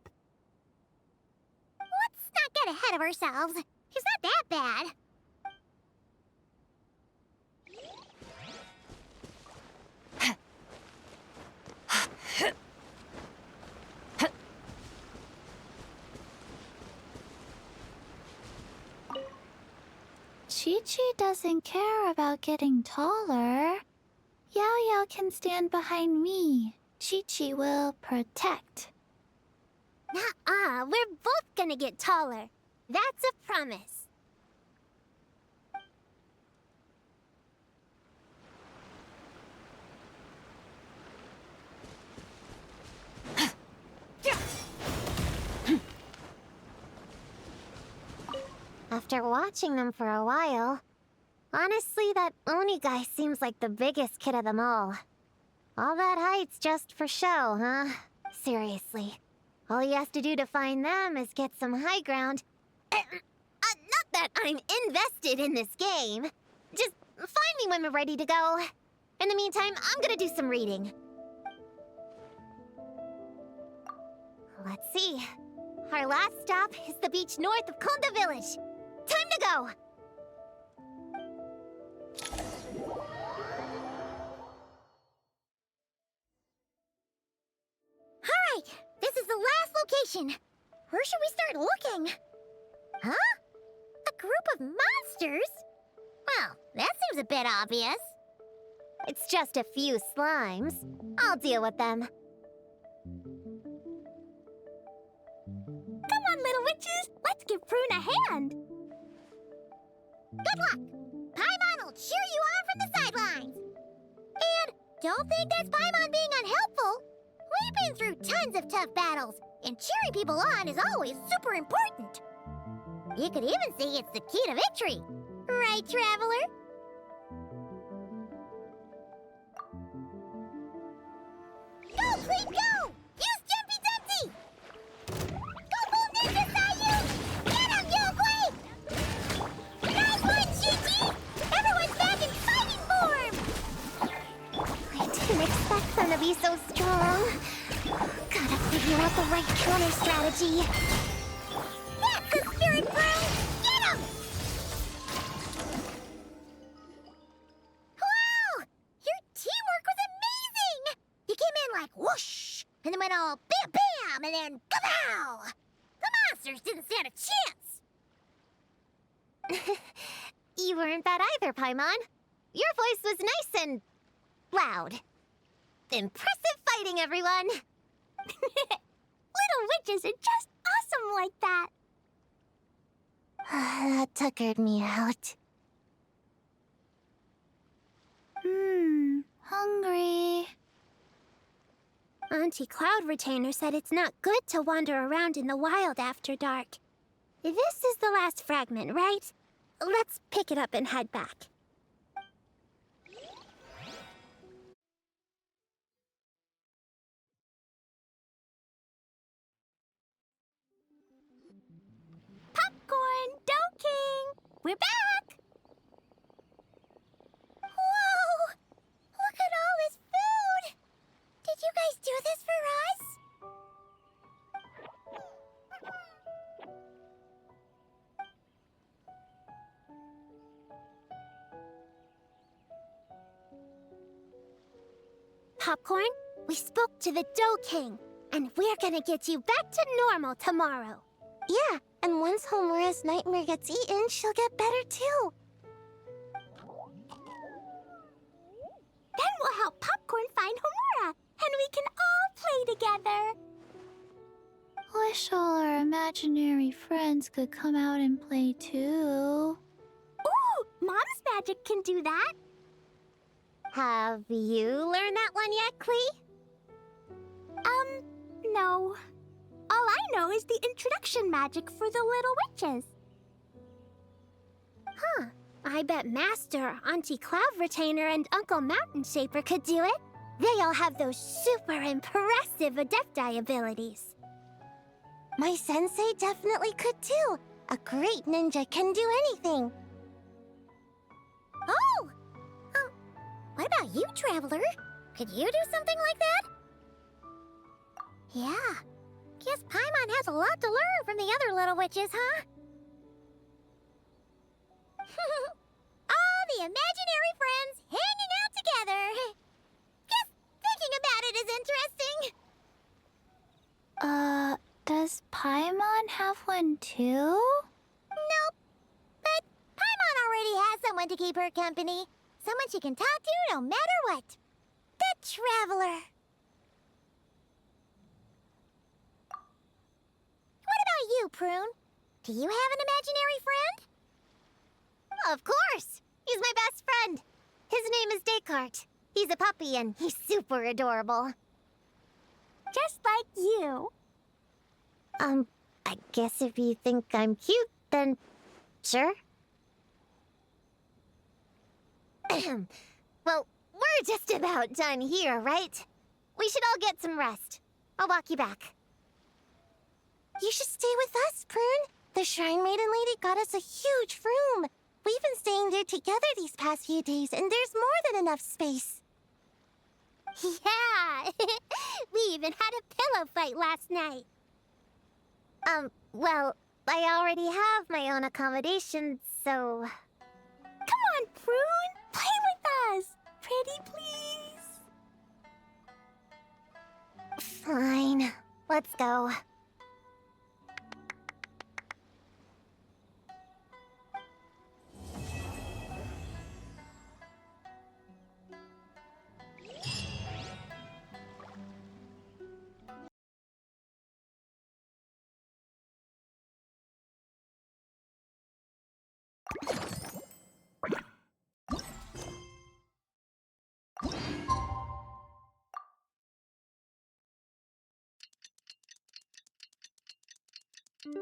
Let's not get ahead of ourselves. He's not that bad. Chi-Chi doesn't care about getting taller. Yao-Yao can stand behind me. Chi-Chi will protect. Nuh-uh, we're both gonna get taller. That's a promise. After watching them for a while, honestly, that Oni guy seems like the biggest kid of them all. All that height's just for show, huh? Seriously. All he has to do to find them is get some high ground. Not that I'm invested in this game. Just find me when we're ready to go. In the meantime, I'm gonna do some reading. Let's see. Our last stop is the beach north of Konda Village. Time to go! location. Where should we start looking? Huh? A group of monsters? Well, that seems a bit obvious. It's just a few slimes. I'll deal with them. Come on, little witches! Let's give Prune a hand! Good luck! Paimon will cheer you on from the sidelines! And don't think that's Paimon being unhelpful! We've been through tons of tough battles, and cheering people on is always super important! You could even say it's the key to victory! Right, Traveler? Go, Clean, go! Use Jumpy Dumpty! Go, Bull Ninja Sayu! Get him, Yogui! Nice one, Gigi! Everyone's back in fighting form! I didn't expect them to be so strong. Gotta figure out the right counter strategy. That's the spirit, Brown! Get him! Wow! Your teamwork was amazing! You came in like whoosh, and then went all bam bam, and then kapow! The monsters didn't stand a chance! You weren't bad either, Paimon. Your voice was nice and loud. Impressive fighting, everyone! Little witches are just awesome like that! That tuckered me out. Hungry. Auntie Cloud Retainer said it's not good to wander around in the wild after dark. This is the last fragment, right? Let's pick it up and head back. Popcorn! Dough King! We're back! Whoa! Look at all this food! Did you guys do this for us? Popcorn, we spoke to the Dough King, and we're gonna get you back to normal tomorrow. Yeah, and once Homora's nightmare gets eaten, she'll get better too. Then we'll help Popcorn find Homura, and we can all play together. Wish all our imaginary friends could come out and play too. Ooh, Mom's magic can do that. Have you learned that one yet, Klee? No. All I know is the introduction magic for the little witches. Huh. I bet Master, Auntie Cloud Retainer, and Uncle Mountain Shaper could do it. They all have those super impressive Adepti abilities. My sensei definitely could too. A great ninja can do anything. Oh! What about you, Traveler? Could you do something like that? Yeah. Guess Paimon has a lot to learn from the other little witches, huh? All the imaginary friends hanging out together. Just thinking about it is interesting. Does Paimon have one too? Nope. But Paimon already has someone to keep her company. Someone she can talk to no matter what. The Traveler. What about you, Prune? Do you have an imaginary friend? Of course! He's my best friend. His name is Descartes. He's a puppy and he's super adorable. Just like you. I guess if you think I'm cute, then sure. Well, we're just about done here, right? We should all get some rest. I'll walk you back. You should stay with us, Prune. The Shrine Maiden Lady got us a huge room. We've been staying there together these past few days, and there's more than enough space. Yeah! We even had a pillow fight last night. Well, I already have my own accommodation, so... Come on, Prune! Play with us! Pretty please! Fine. Let's go. All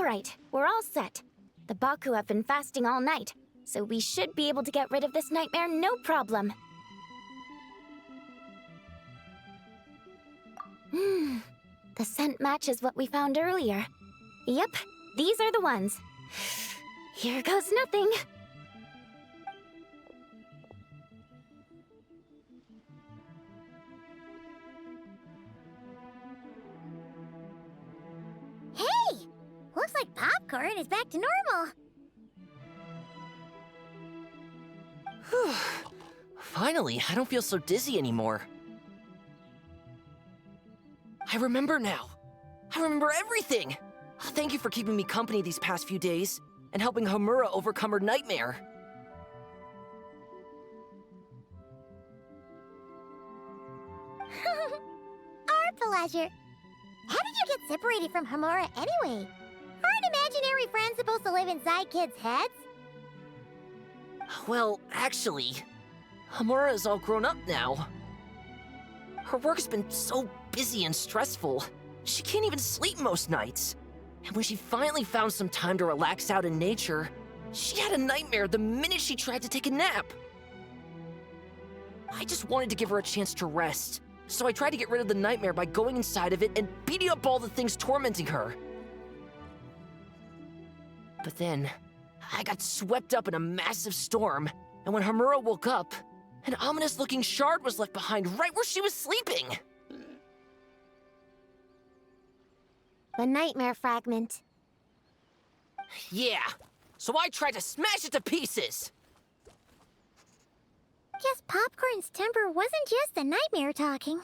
right, we're all set. The Baku have been fasting all night, so we should be able to get rid of this nightmare no problem. The scent matches what we found earlier. Yep, these are the ones. Here goes nothing. Hey! Looks like popcorn is back to normal. Whew. Finally, I don't feel so dizzy anymore. I remember now. I remember everything. Thank you for keeping me company these past few days and helping Homura overcome her nightmare. Our pleasure. How did you get separated from Homura anyway? Aren't imaginary friends supposed to live inside kids' heads? Well, actually, Homura is all grown up now. Her work's been so busy and stressful, she can't even sleep most nights. And when she finally found some time to relax out in nature, she had a nightmare the minute she tried to take a nap. I just wanted to give her a chance to rest, so I tried to get rid of the nightmare by going inside of it and beating up all the things tormenting her. But then, I got swept up in a massive storm, and when Homura woke up, an ominous-looking shard was left behind right where she was sleeping. The nightmare fragment. Yeah, so I tried to smash it to pieces. Guess Popcorn's temper wasn't just the nightmare talking.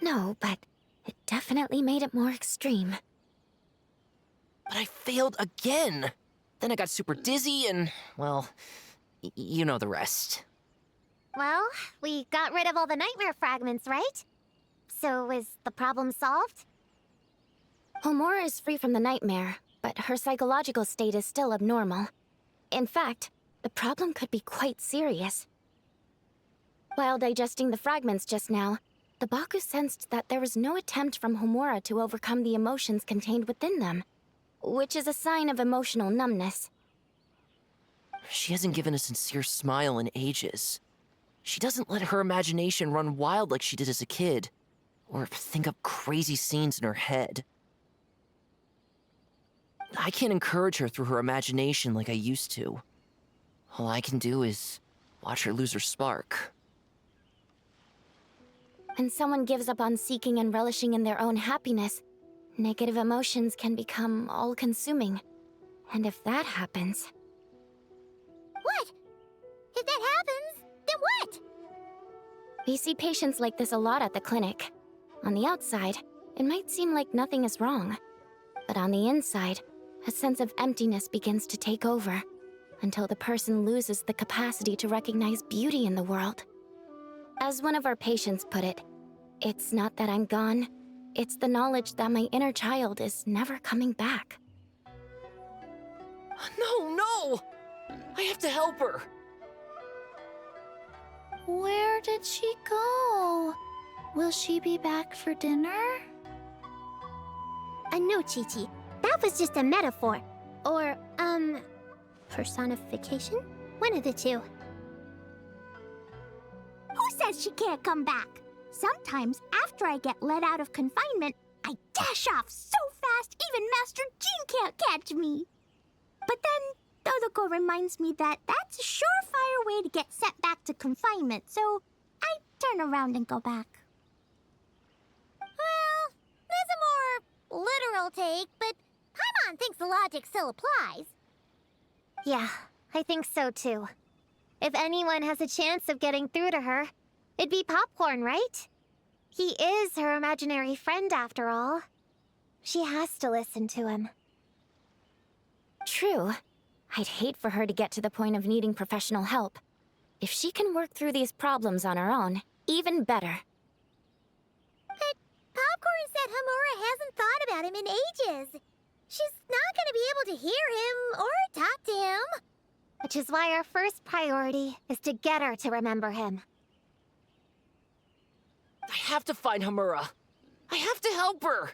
No, but it definitely made it more extreme. But I failed again. Then I got super dizzy and, well, you know the rest. Well, we got rid of all the nightmare fragments, right? So is the problem solved? Homura is free from the nightmare, but her psychological state is still abnormal. In fact, the problem could be quite serious. While digesting the fragments just now, the Baku sensed that there was no attempt from Homura to overcome the emotions contained within them, which is a sign of emotional numbness. She hasn't given a sincere smile in ages. She doesn't let her imagination run wild like she did as a kid, or think up crazy scenes in her head. I can't encourage her through her imagination like I used to. All I can do is watch her lose her spark. When someone gives up on seeking and relishing in their own happiness, negative emotions can become all-consuming. And if that happens... What? If that happens, then what? We see patients like this a lot at the clinic. On the outside, it might seem like nothing is wrong. But on the inside, a sense of emptiness begins to take over, until the person loses the capacity to recognize beauty in the world. As one of our patients put it, it's not that I'm gone, it's the knowledge that my inner child is never coming back. No! I have to help her! Where did she go? Will she be back for dinner? No, Chi-Chi. That was just a metaphor. Or, personification? One of the two. Who says she can't come back? Sometimes, after I get let out of confinement, I dash off so fast even Master Jean can't catch me. But then, Dodoko reminds me that that's a surefire way to get sent back to confinement, so I turn around and go back. Well, that's a more literal take, but Paimon thinks the logic still applies. Yeah, I think so too. If anyone has a chance of getting through to her, it'd be Popcorn, right? He is her imaginary friend after all. She has to listen to him. True. I'd hate for her to get to the point of needing professional help. If she can work through these problems on her own, even better. But Popcorn said Homura hasn't thought about him in ages. She's not gonna be able to hear him or talk to him. Which is why our first priority is to get her to remember him. I have to find Homura. I have to help her.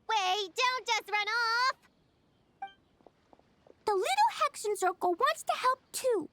Wait, don't just run off! The little Hexen Circle wants to help too.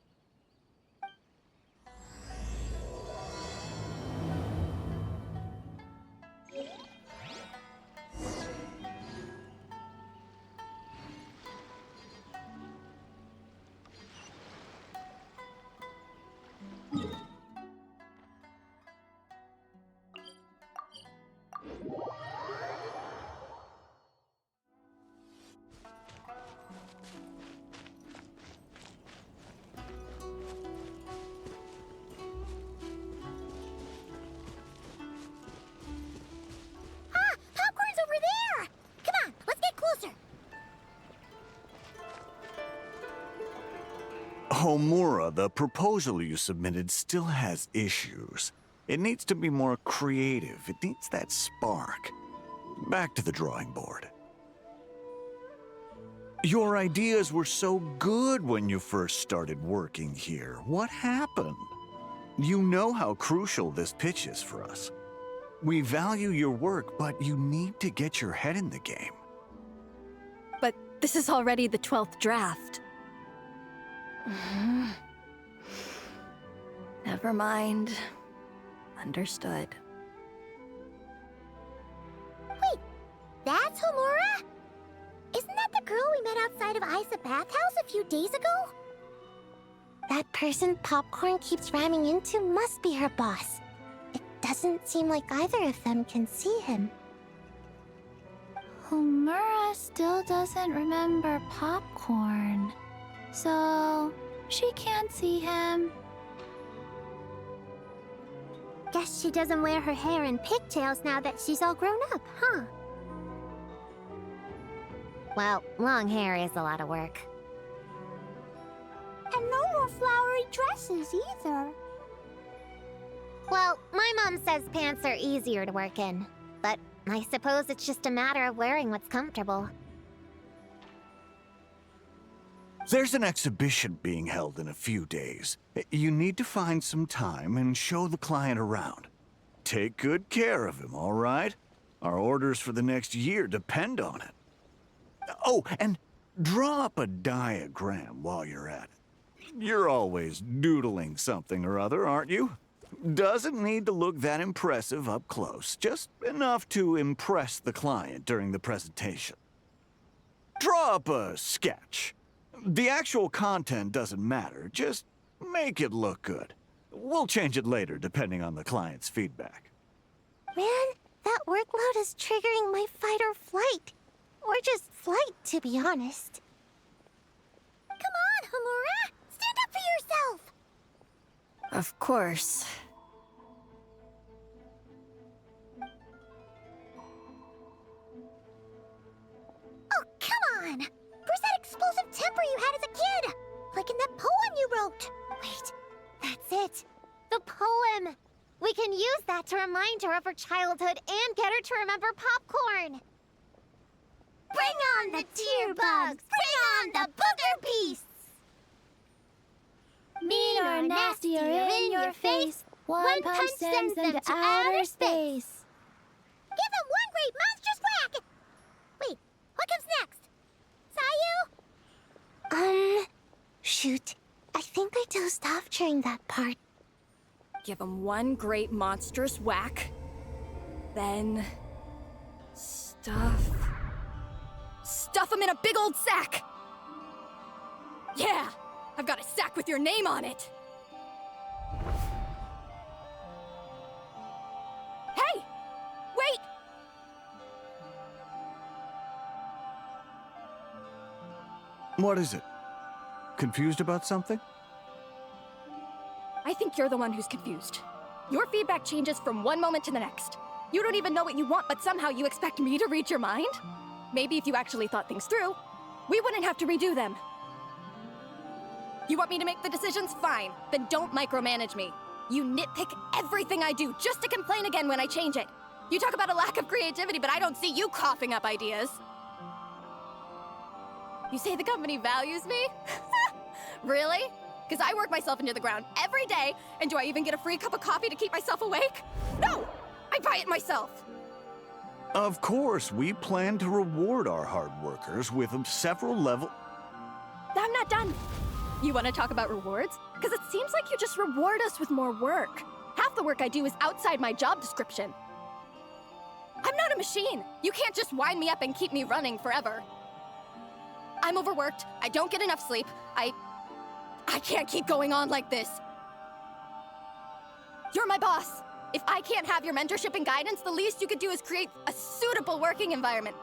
Popcorn's over there! Come on, let's get closer. Homura, the proposal you submitted still has issues. It needs to be more creative. It needs that spark. Back to the drawing board. Your ideas were so good when you first started working here. What happened? You know how crucial this pitch is for us. We value your work, but you need to get your head in the game. But this is already the 12th draft. Never mind. Understood. Wait, that's Homura? Isn't that the girl we met outside of Isa Bathhouse a few days ago? That person Popcorn keeps ramming into must be her boss. It doesn't seem like either of them can see him. Homura still doesn't remember Popcorn, so she can't see him. Guess she doesn't wear her hair in pigtails now that she's all grown up, huh? Well, long hair is a lot of work. And no more flowery dresses either. Well, my mom says pants are easier to work in, but I suppose it's just a matter of wearing what's comfortable. There's an exhibition being held in a few days. You need to find some time and show the client around. Take good care of him, all right? Our orders for the next year depend on it. Oh, and draw up a diagram while you're at it. You're always doodling something or other, aren't you? Doesn't need to look that impressive up close, just enough to impress the client during the presentation. Draw up a sketch. The actual content doesn't matter, just make it look good. We'll change it later depending on the client's feedback. Man, that workload is triggering my fight or flight. Or just flight, to be honest. Come on, Homura! Stand up for yourself! Of course. Oh, come on! Where's that explosive temper you had as a kid? Like in that poem you wrote. Wait, that's it. The poem. We can use that to remind her of her childhood and get her to remember Popcorn. Bring on the tear bugs! Bring on the booger beasts! Mean or nasty or in your face, one punch sends them to outer space. Give them one great monstrous whack! Wait, what comes next? Sayu? Shoot. I think I dozed off during that part. Give him one great monstrous whack. Then... Stuff him in a big old sack! Yeah! I've got a sack with your name on it! Hey! Wait! What is it? Confused about something? I think you're the one who's confused. Your feedback changes from one moment to the next. You don't even know what you want, but somehow you expect me to read your mind? Maybe if you actually thought things through, we wouldn't have to redo them. You want me to make the decisions? Fine. Then don't micromanage me. You nitpick everything I do just to complain again when I change it. You talk about a lack of creativity, but I don't see you coughing up ideas. You say the company values me? Really? Because I work myself into the ground every day, and do I even get a free cup of coffee to keep myself awake? No! I buy it myself! Of course, we plan to reward our hard workers with several level... I'm not done. You want to talk about rewards? Because it seems like you just reward us with more work. Half the work I do is outside my job description. I'm not a machine. You can't just wind me up and keep me running forever. I'm overworked. I don't get enough sleep. I can't keep going on like this. You're my boss. If I can't have your mentorship and guidance, the least you could do is create a suitable working environment.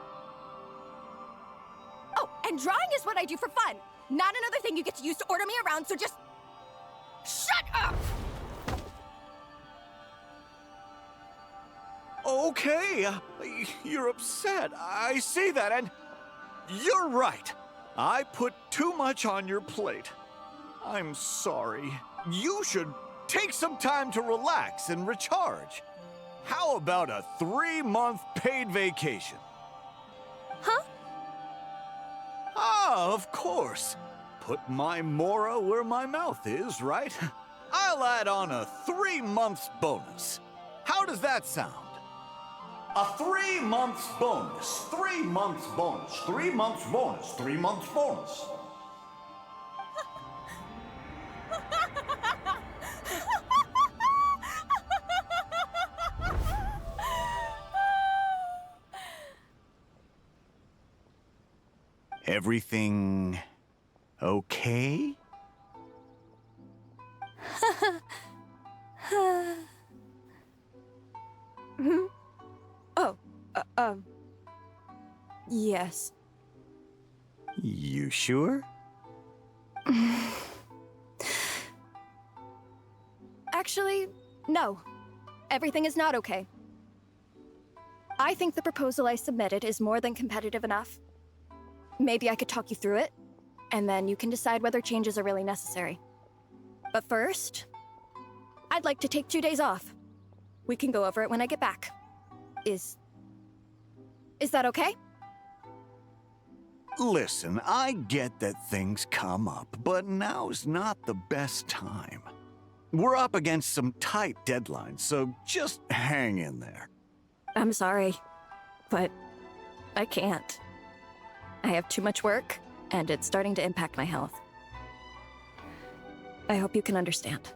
Oh, and drawing is what I do for fun. Not another thing you get to use to order me around, so just... shut up! Okay, you're upset. I see that, and you're right. I put too much on your plate. I'm sorry. You should take some time to relax and recharge. How about a 3-month paid vacation? Huh? Ah, of course. Put my mora where my mouth is, right? I'll add on a 3 months bonus. How does that sound? A 3 months bonus, 3 months bonus, 3 months bonus, 3 months bonus. Everything okay? Oh, yes. You sure? Actually, no. Everything is not okay. I think the proposal I submitted is more than competitive enough. Maybe I could talk you through it, and then you can decide whether changes are really necessary. But first, I'd like to take 2 days off. We can go over it when I get back. Is that okay? Listen, I get that things come up, but now's not the best time. We're up against some tight deadlines, so just hang in there. I'm sorry, but I can't. I have too much work, and it's starting to impact my health. I hope you can understand.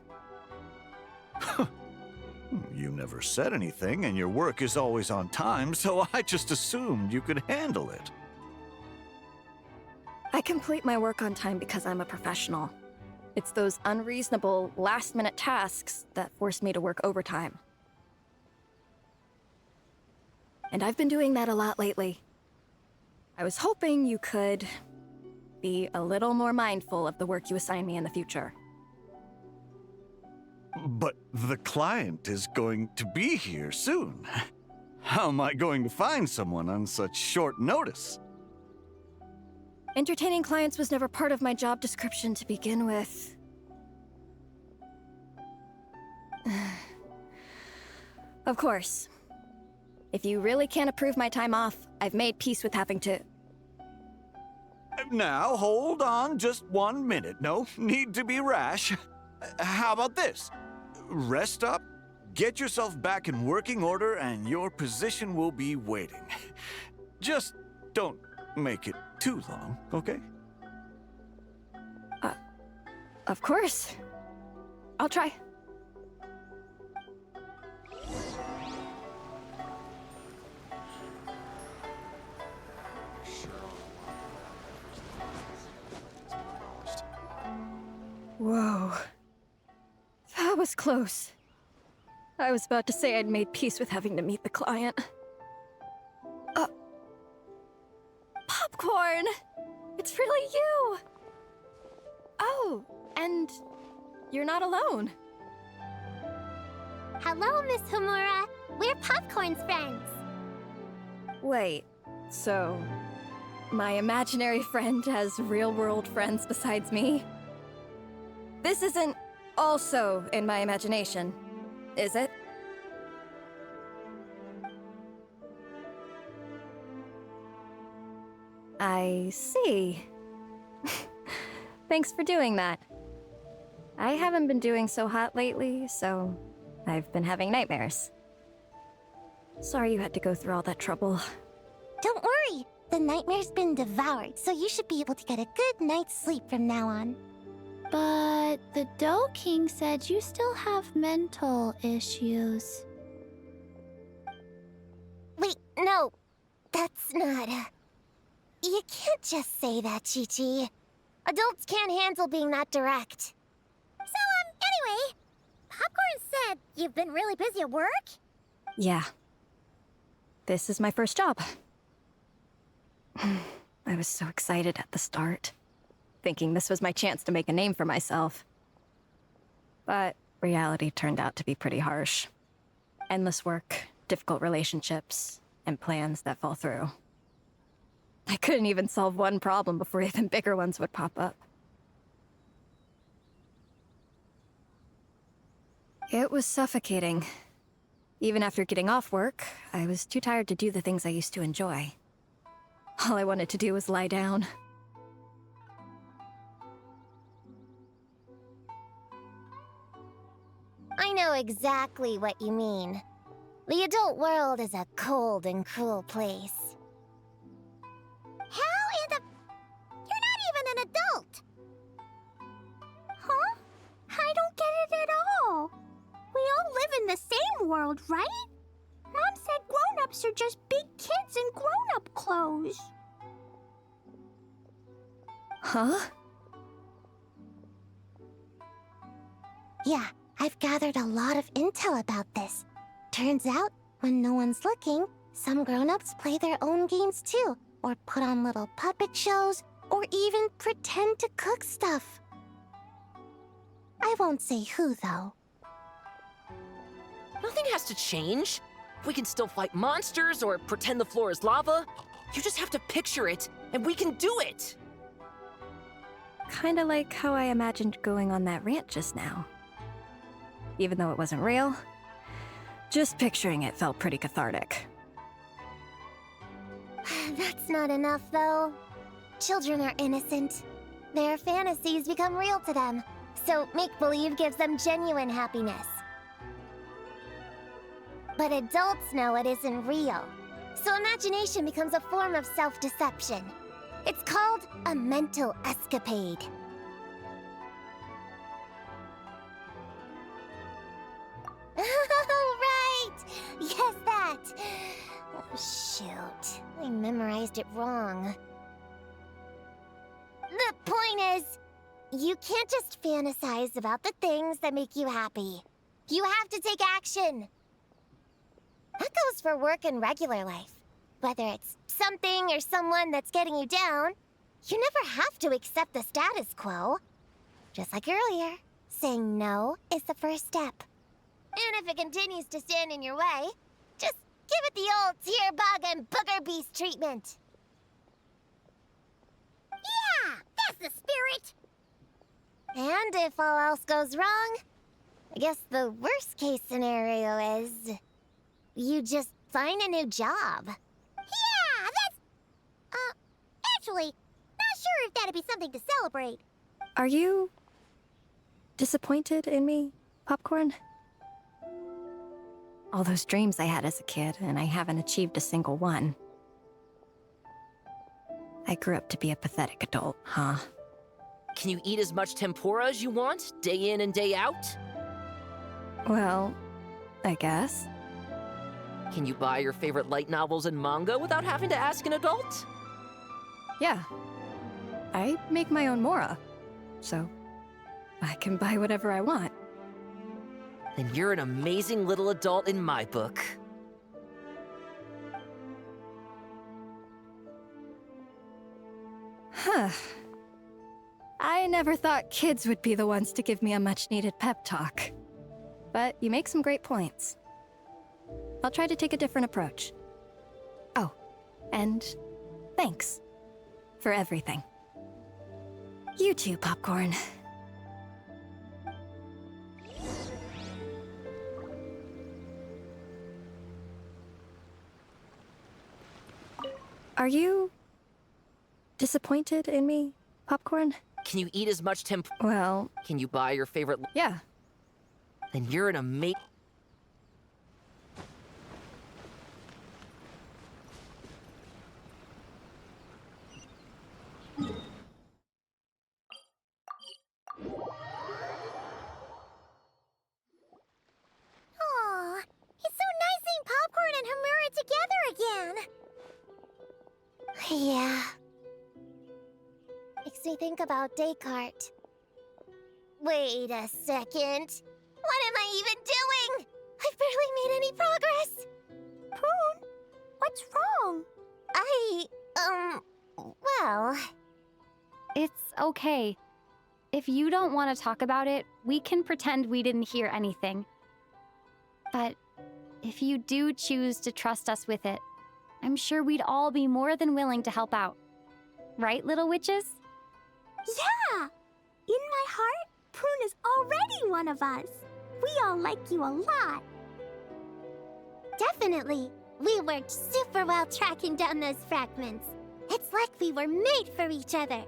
You never said anything, and your work is always on time, so I just assumed you could handle it. I complete my work on time because I'm a professional. It's those unreasonable, last-minute tasks that force me to work overtime. And I've been doing that a lot lately. I was hoping you could be a little more mindful of the work you assign me in the future. But the client is going to be here soon. How am I going to find someone on such short notice? Entertaining clients was never part of my job description to begin with. Of course. If you really can't approve my time off, I've made peace with having to... Now, hold on just 1 minute. No need to be rash. How about this? Rest up, get yourself back in working order, and your position will be waiting. Just don't make it too long, okay? Of course. I'll try. Whoa. That was close. I was about to say I'd made peace with having to meet the client. Popcorn! It's really you! Oh, and you're not alone. Hello, Miss Homura. We're Popcorn's friends. Wait, so my imaginary friend has real-world friends besides me? This isn't... also in my imagination, is it? I see. Thanks for doing that. I haven't been doing so hot lately, so I've been having nightmares. Sorry you had to go through all that trouble. Don't worry, the nightmare's been devoured, so you should be able to get a good night's sleep from now on. But the Dough King said you still have mental issues. Wait, no, that's not. You can't just say that, Chi-Chi. Adults can't handle being that direct. So, anyway, Popcorn said you've been really busy at work? Yeah. This is my first job. I was so excited at the start, thinking this was my chance to make a name for myself. But reality turned out to be pretty harsh. Endless work, difficult relationships, and plans that fall through. I couldn't even solve one problem before even bigger ones would pop up. It was suffocating. Even after getting off work, I was too tired to do the things I used to enjoy. All I wanted to do was lie down. I know exactly what you mean. The adult world is a cold and cruel place. How in the... You're not even an adult! Huh? I don't get it at all. We all live in the same world, right? Mom said grown-ups are just big kids in grown-up clothes. Huh? Yeah, I've gathered a lot of intel about this. Turns out, when no one's looking, some grown-ups play their own games too, or put on little puppet shows, or even pretend to cook stuff. I won't say who, though. Nothing has to change. We can still fight monsters or pretend the floor is lava. You just have to picture it, and we can do it! Kinda like how I imagined going on that rant just now. Even though it wasn't real, just picturing it felt pretty cathartic. That's not enough, though. Children are innocent. Their fantasies become real to them, so make-believe gives them genuine happiness. But adults know it isn't real, so imagination becomes a form of self-deception. It's called a mental escapade. Oh, right! Yes, that! Oh, shoot. I memorized it wrong. The point is, you can't just fantasize about the things that make you happy. You have to take action. That goes for work and regular life. Whether it's something or someone that's getting you down, you never have to accept the status quo. Just like earlier, saying no is the first step. And if it continues to stand in your way, just give it the old tear bug and booger beast treatment. Yeah, that's the spirit! And if all else goes wrong, I guess the worst case scenario is you just find a new job. Yeah, that's... actually, not sure if that'd be something to celebrate. Are you disappointed in me, Popcorn? All those dreams I had as a kid, and I haven't achieved a single one. I grew up to be a pathetic adult, huh? Can you eat as much tempura as you want, day in and day out? Well, I guess. Can you buy your favorite light novels and manga without having to ask an adult? Yeah. I make my own mora, so I can buy whatever I want. Then you're an amazing little adult in my book. Huh. I never thought kids would be the ones to give me a much-needed pep talk. But you make some great points. I'll try to take a different approach. Oh, and thanks for everything. You too, Popcorn. Are you disappointed in me, Popcorn? Can you eat as much Well, Can you buy your favorite... yeah. Then you're an amazing... Aw, it's so nice seeing Popcorn and Hamura together again. Yeah. Makes me think about Descartes. Wait a second. What am I even doing? I've barely made any progress. Prune, what's wrong? Well... It's okay. If you don't want to talk about it, we can pretend we didn't hear anything. But if you do choose to trust us with it, I'm sure we'd all be more than willing to help out. Right, little witches? Yeah! In my heart, Prune is already one of us. We all like you a lot. Definitely. We worked super well tracking down those fragments. It's like we were made for each other.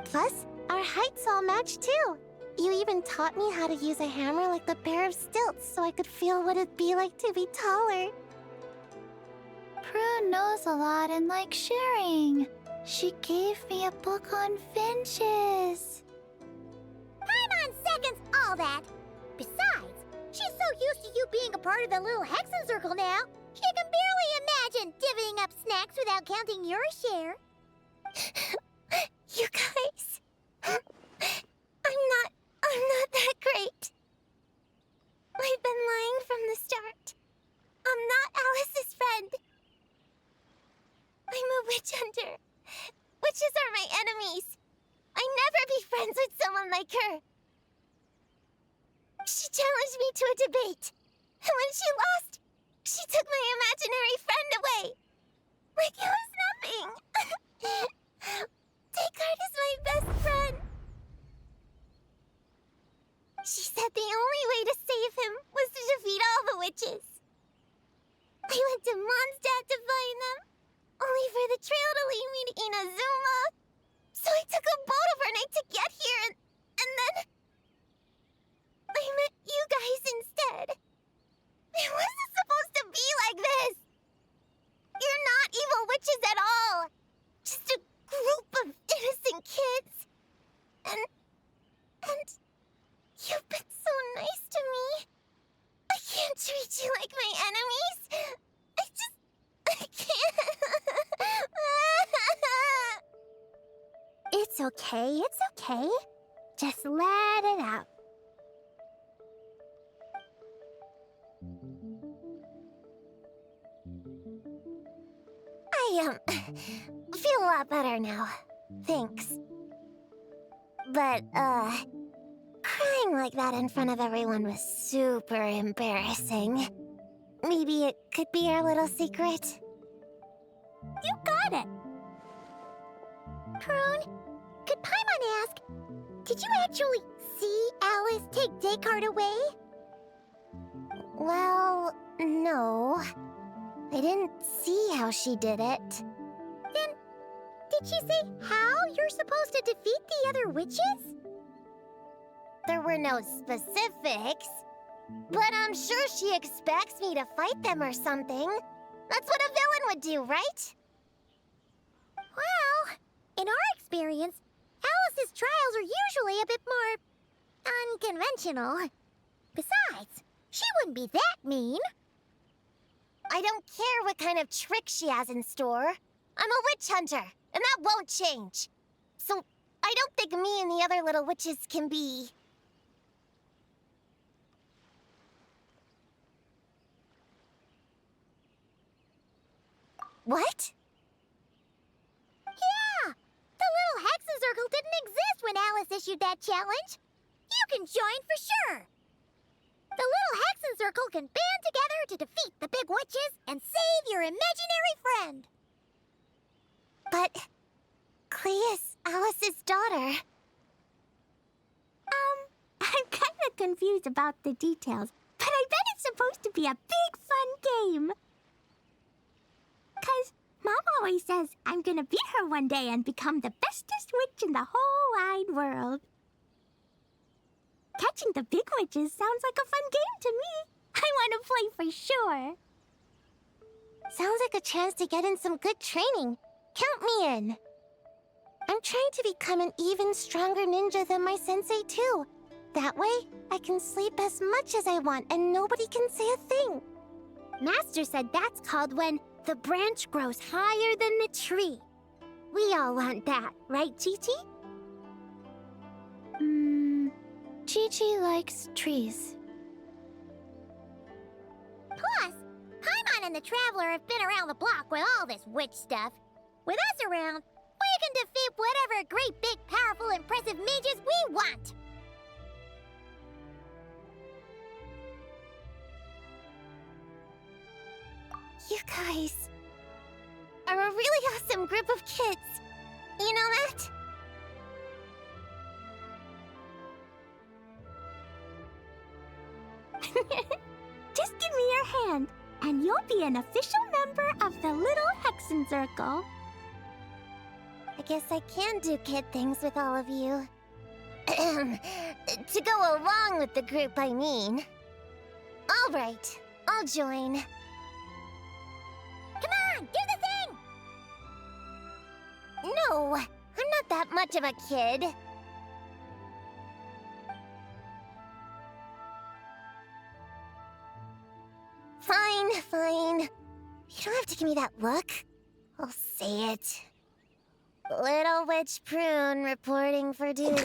Plus, our heights all match too. You even taught me how to use a hammer like the pair of stilts so I could feel what it'd be like to be taller. Prune knows a lot and likes sharing. She gave me a book on finches. Paimon seconds all that. Besides, she's so used to you being a part of the little Hexen Circle now, she can barely imagine divvying up snacks without counting your share. You guys... I'm not that great. I've been lying from the start. I'm not Alice's friend. I'm a witch hunter. Witches are my enemies. I'd never be friends with someone like her. She challenged me to a debate. And when she lost, she took my imaginary friend away. Like it was nothing. Descartes is my best friend. She said the only way to save him was to defeat all the witches. I went to Mondstadt to find them, only for the trail to lead me to Inazuma. So I took a boat overnight to get here, and then... I met you guys instead. It wasn't supposed to be like this. You're not evil witches at all. Just a group of innocent kids. And you've been so nice to me. I can't treat you like my enemies. I can't. It's okay, it's okay. Just let it out. I, feel a lot better now. Thanks. But, crying like that in front of everyone was super embarrassing. Maybe it could be our little secret? You got it. Prune, could Paimon ask, did you actually see Alice take Descartes away? Well, no. I didn't see how she did it. Then, did she say how you're supposed to defeat the other witches? There were no specifics. But I'm sure she expects me to fight them or something. That's what a villain would do, right? Well, in our experience, Alice's trials are usually a bit more unconventional. Besides, she wouldn't be that mean. I don't care what kind of trick she has in store. I'm a witch hunter, and that won't change. So I don't think me and the other little witches can be... What? Yeah! The little Hexen Circle didn't exist when Alice issued that challenge. You can join for sure. The little Hexen Circle can band together to defeat the big witches and save your imaginary friend. But... Clea's Alice's daughter. I'm kinda confused about the details, but I bet it's supposed to be a big fun game. always says I'm gonna beat her one day and become the bestest witch in the whole wide world. Catching the big witches sounds like a fun game to me. I want to play for sure. Sounds like a chance to get in some good training. Count me in. I'm trying to become an even stronger ninja than my sensei, too. That way, I can sleep as much as I want and nobody can say a thing. Master said that's called when the branch grows higher than the tree. We all want that, right, Chi-Chi? Chi-Chi likes trees. Plus, Paimon and the Traveler have been around the block with all this witch stuff. With us around, we can defeat whatever great, big, powerful, impressive mages we want. You guys are a really awesome group of kids. You know that? Just give me your hand, and you'll be an official member of the Little Hexen Circle. I guess I can do kid things with all of you. To go along with the group, I mean. All right, I'll join. Come on, do the thing! No, I'm not that much of a kid. Fine. You don't have to give me that look. I'll say it. Little Witch Prune reporting for duty.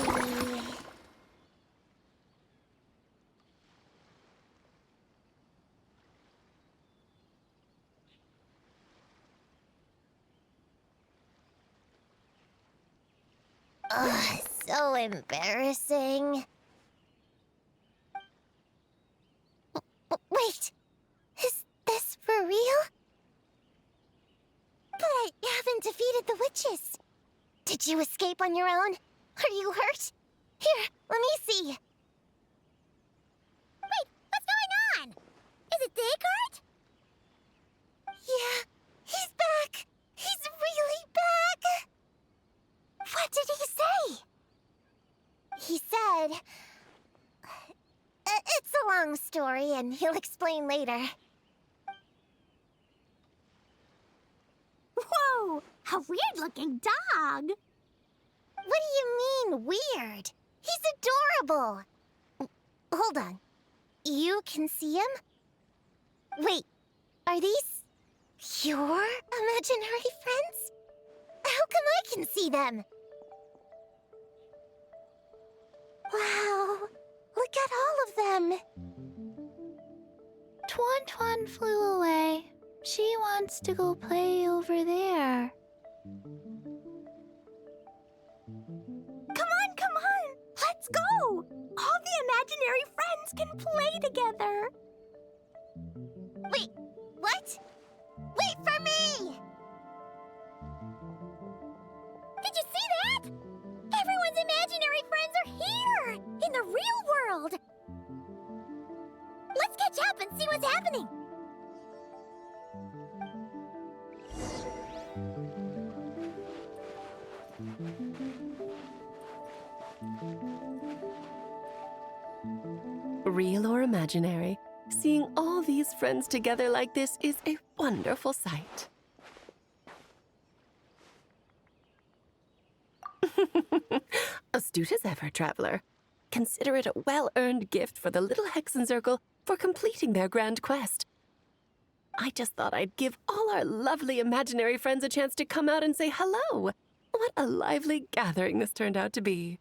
Ugh, so embarrassing. Wait! Is this for real? But I haven't defeated the witches. Did you escape on your own? Are you hurt? Here, let me see. Wait, what's going on? Is it Descartes? Yeah, he's back. He's really back. What did he say? He said... it's a long story, and he'll explain later. Whoa! A weird-looking dog! What do you mean, weird? He's adorable! Hold on. You can see him? Wait, are these your imaginary friends? How come I can see them? Wow, look at all of them. Tuan flew away. She wants to go play over there. Come on! Let's go! All the imaginary friends can play together! Wait, what? Wait for me! Did you see that? Everyone's imaginary friends are here! In the real world! Let's catch up and see what's happening! Real or imaginary, seeing all these friends together like this is a wonderful sight. Astute as ever, traveler. Consider it a well-earned gift for the Little Hexen Circle for completing their grand quest. I just thought I'd give all our lovely imaginary friends a chance to come out and say hello. What a lively gathering this turned out to be.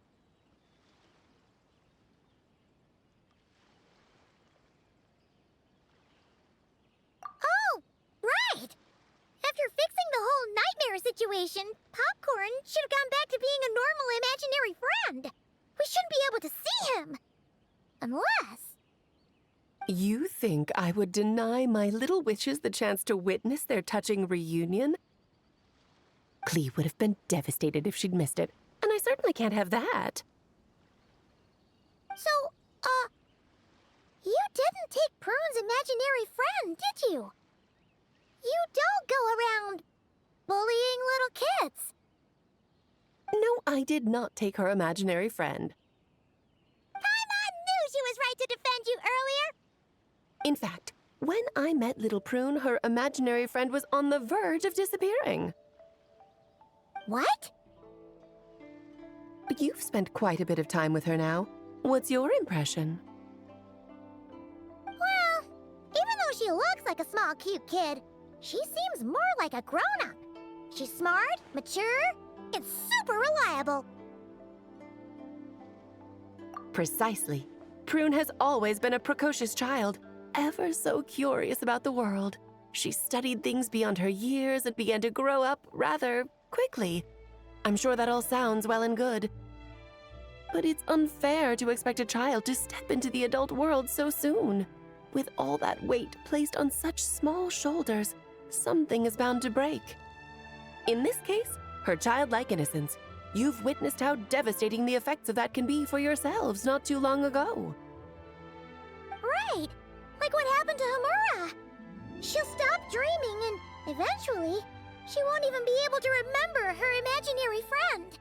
Oh, right! After fixing the whole nightmare situation, Popcorn should have gone back to being a normal imaginary friend. We shouldn't be able to see him. Unless... You think I would deny my little witches the chance to witness their touching reunion? Clee would have been devastated if she'd missed it, and I certainly can't have that. So, you didn't take Prune's imaginary friend, did you? You don't go around bullying little kids. No, I did not take her imaginary friend. Paimon knew she was right to defend you earlier. In fact, when I met Little Prune, her imaginary friend was on the verge of disappearing. What? You've spent quite a bit of time with her now. What's your impression? Well, even though she looks like a small, cute kid, she seems more like a grown-up. She's smart, mature, and super reliable. Precisely. Prune has always been a precocious child, ever so curious about the world. She studied things beyond her years and began to grow up rather quickly. I'm sure that all sounds well and good. But it's unfair to expect a child to step into the adult world so soon. With all that weight placed on such small shoulders, something is bound to break. In this case, her childlike innocence. You've witnessed how devastating the effects of that can be for yourselves not too long ago. Right, like what happened to Hamura. She'll stop dreaming and eventually, she won't even be able to remember her imaginary friend.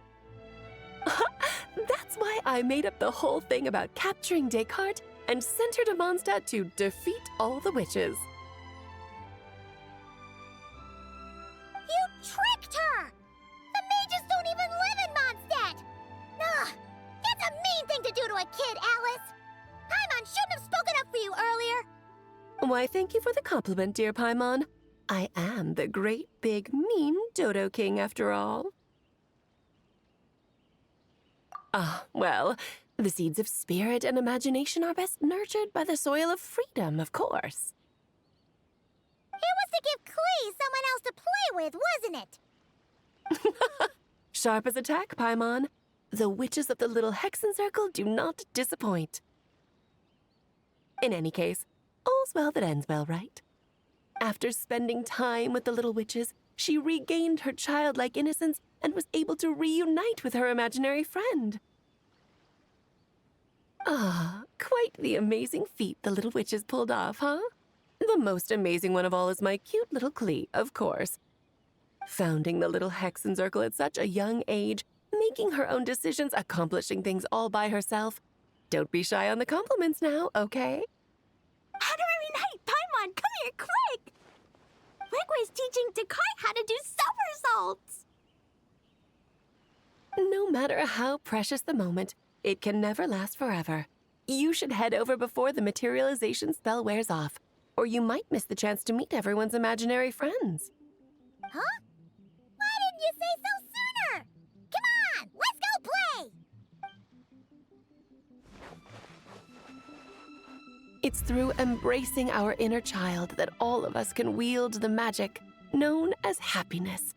That's why I made up the whole thing about capturing Descartes and sent her to Mondstadt to defeat all the witches. You tricked her! The mages don't even live in Mondstadt! Ugh, that's a mean thing to do to a kid, Alice! Paimon shouldn't have spoken up for you earlier! Why, thank you for the compliment, dear Paimon. I am the great, big, mean Dodo King, after all. Ah, well, the seeds of spirit and imagination are best nurtured by the soil of freedom, of course. It was to give Klee someone else to play with, wasn't it? Sharp as a tack, Paimon. The witches of the Little Hexen Circle do not disappoint. In any case, all's well that ends well, right? After spending time with the little witches, she regained her childlike innocence and was able to reunite with her imaginary friend. Ah, quite the amazing feat the little witches pulled off, huh? The most amazing one of all is my cute little Klee, of course. Founding the Little Hexen Circle at such a young age, making her own decisions, accomplishing things all by herself. Don't be shy on the compliments now, okay? How to reunite? Paimon, come here, quick! Liquid's teaching Descartes how to do somersaults! No matter how precious the moment, it can never last forever. You should head over before the materialization spell wears off, or you might miss the chance to meet everyone's imaginary friends. Huh? Why didn't you say so sooner? Come on, let's go play! It's through embracing our inner child that all of us can wield the magic known as happiness.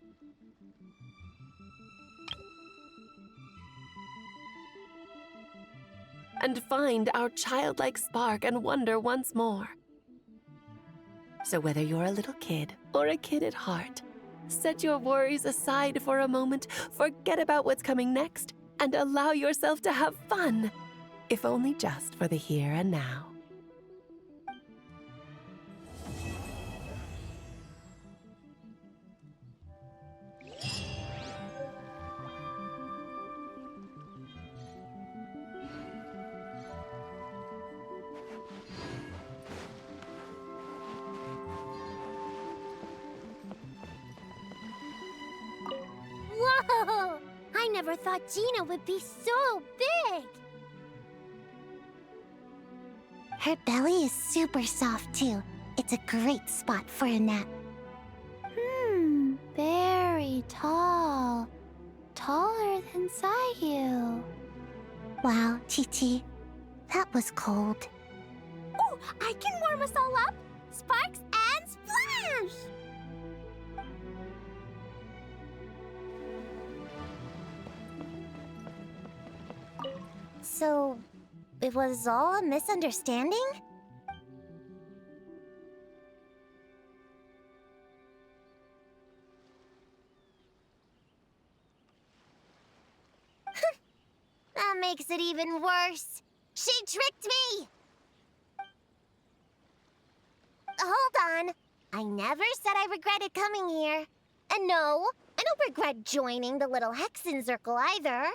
And find our childlike spark and wonder once more. So whether you're a little kid or a kid at heart, set your worries aside for a moment, forget about what's coming next, and allow yourself to have fun, if only just for the here and now. Whoa! I never thought Gina would be so big! Her belly is super soft, too. It's a great spot for a nap. Very tall. Taller than Sayu. Wow, Chi-Chi, that was cold. Oh, I can warm us all up! Sparks and splash! So, it was all a misunderstanding? That makes it even worse. She tricked me! Hold on. I never said I regretted coming here. And no, I don't regret joining the little Hexen Circle either.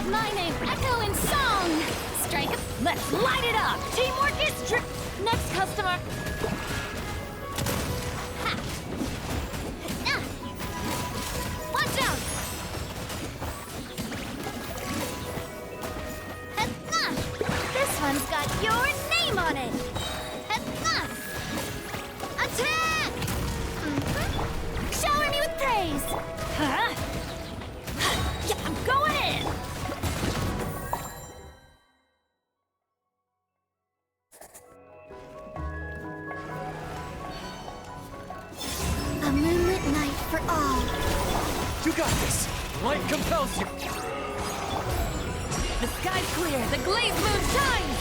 Let my name echo in song! Strike, let's light it up! Teamwork is next customer! Ha. Watch out! This one's got your name on it! Attack! Shower me with praise! Huh? Yeah, I'm going in! A moonlit night for all. You got this! Light compels you! The sky's clear, the glazed moon shines!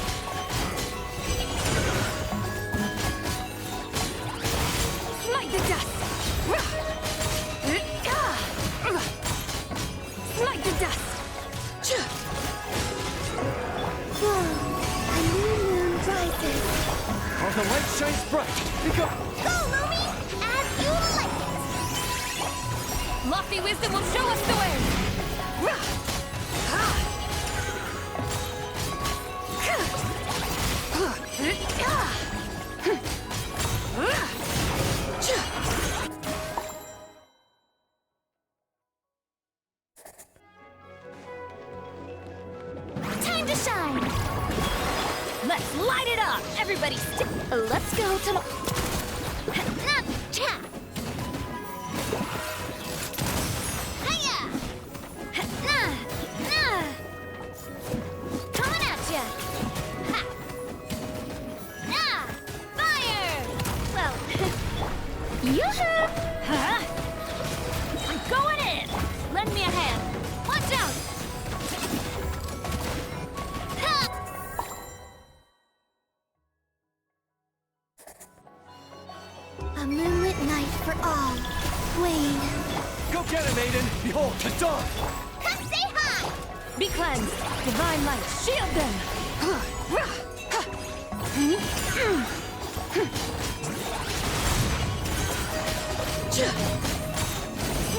Smite the dust! Smite the dust! A new moon rises. Oh, the light shines bright! Be gone! Go, Lumi! As you like it! Lofty wisdom will show us the way! Time to shine. Let's light it up! Everybody let's go to Coming at ya. Ha. Fire. Well, Yoo-hoo! Huh? I'm going in! Lend me a hand! watch out. A moonlit night for all. Wayne. Go get him, Aiden! Behold, the dawn! Say hi! Be cleansed! Divine light, shield them!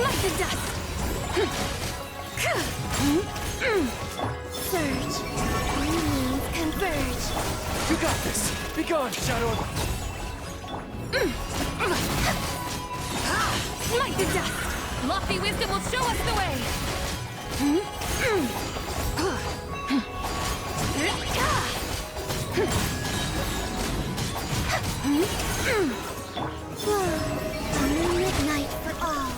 Light the dust! Surge. New moons converge. You got this! Be gone, Shadow! Light the dust! Lofty wisdom will show us the way! A moonlit night for all.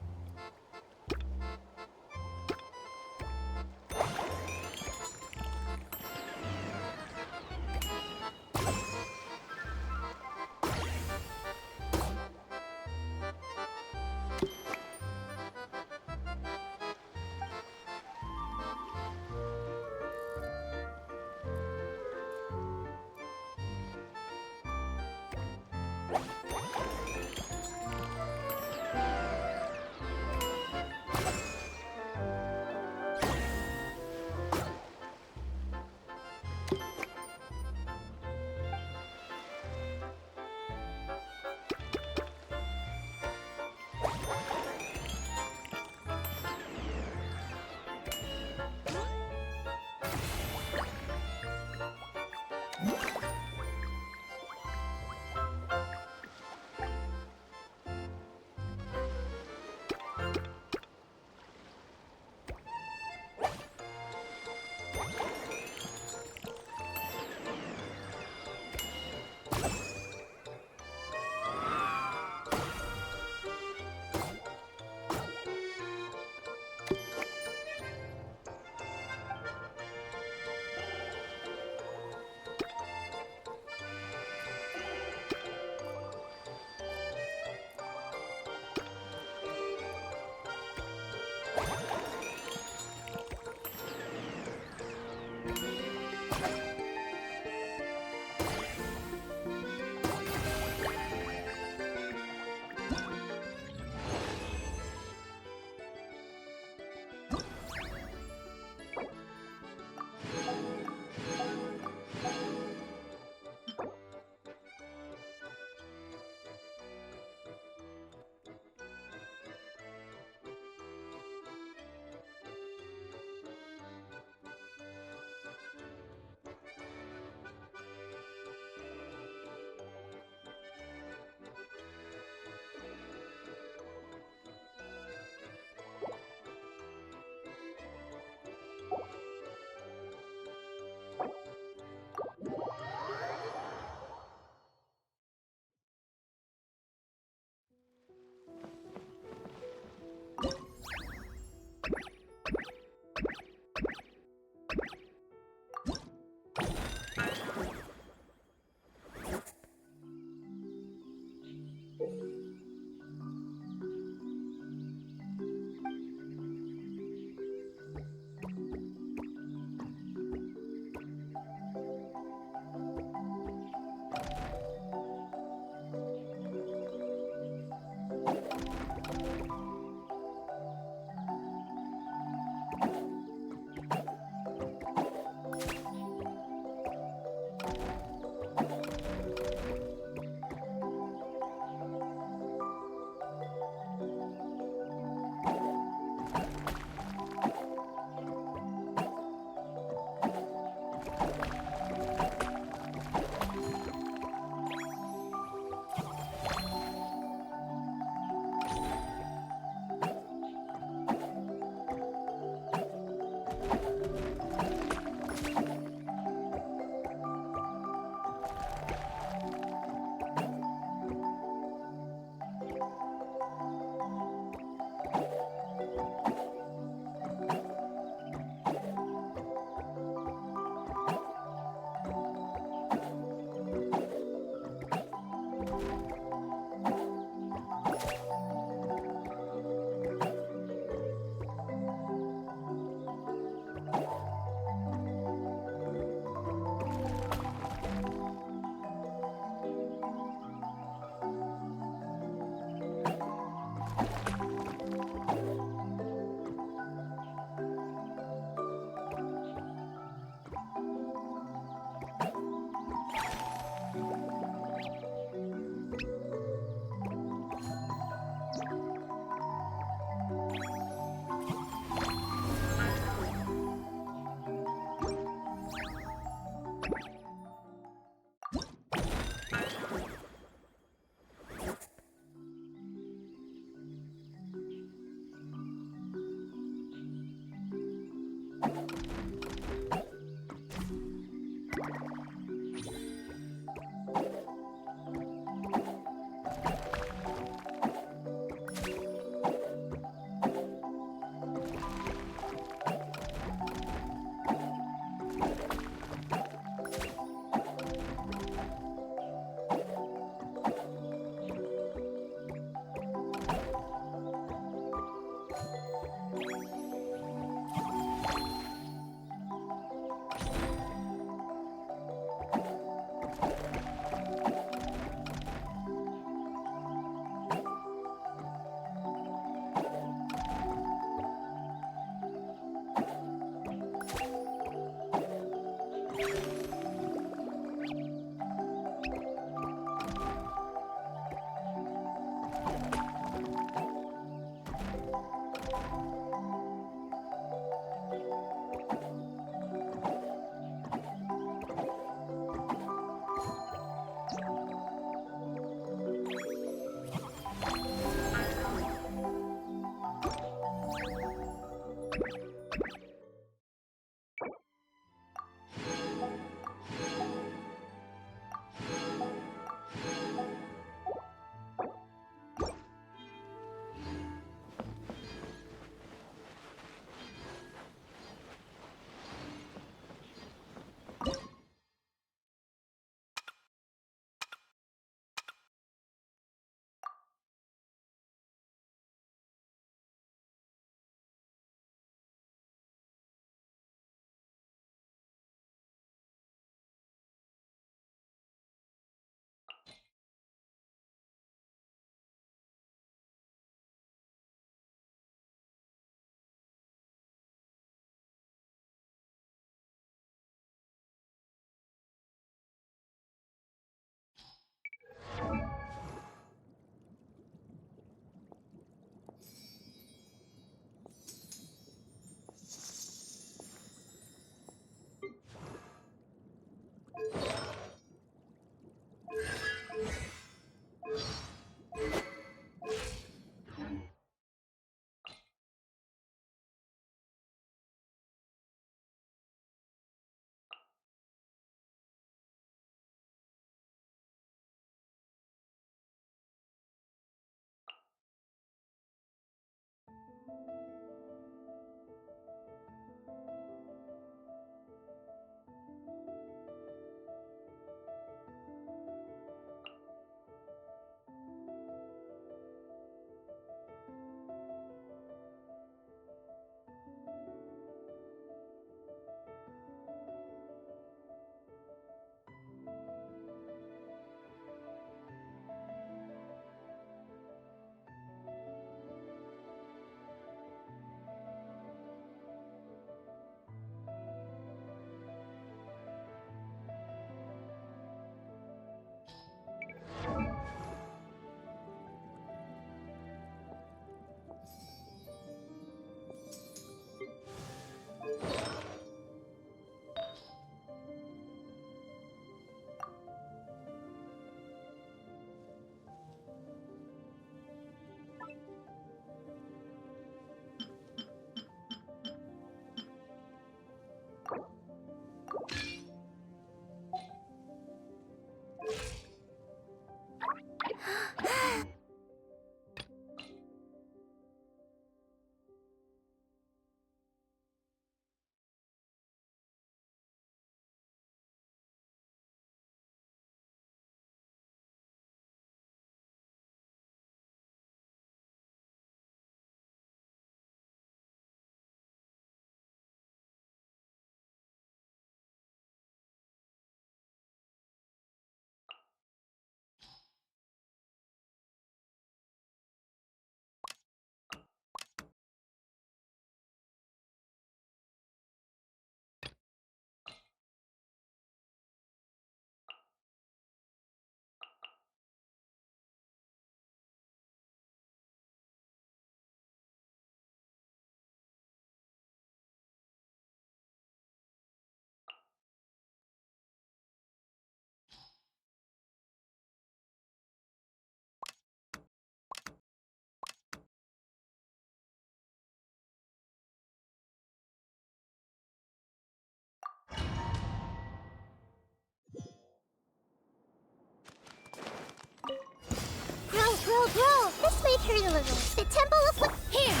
Grow! This may hurt a little. The Temple of... Here!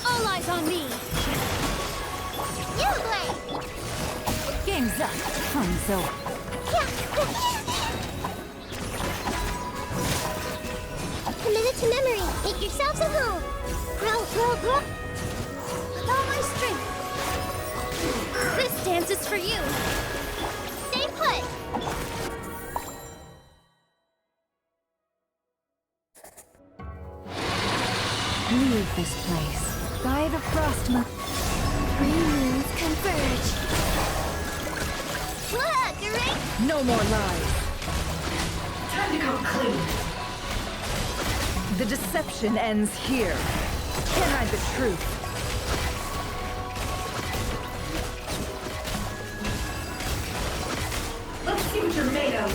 All eyes on me! You play! Game's up. Fun's over. Commit it to memory. Make yourselves at home. Grow! With all my strength. This dance is for you. Stay put. Leave this place. By the frost moon. 3 moons converge. Look, right? No more lies. Time to come clean. The deception ends here. Can't hide the truth. Let's see what you're made of.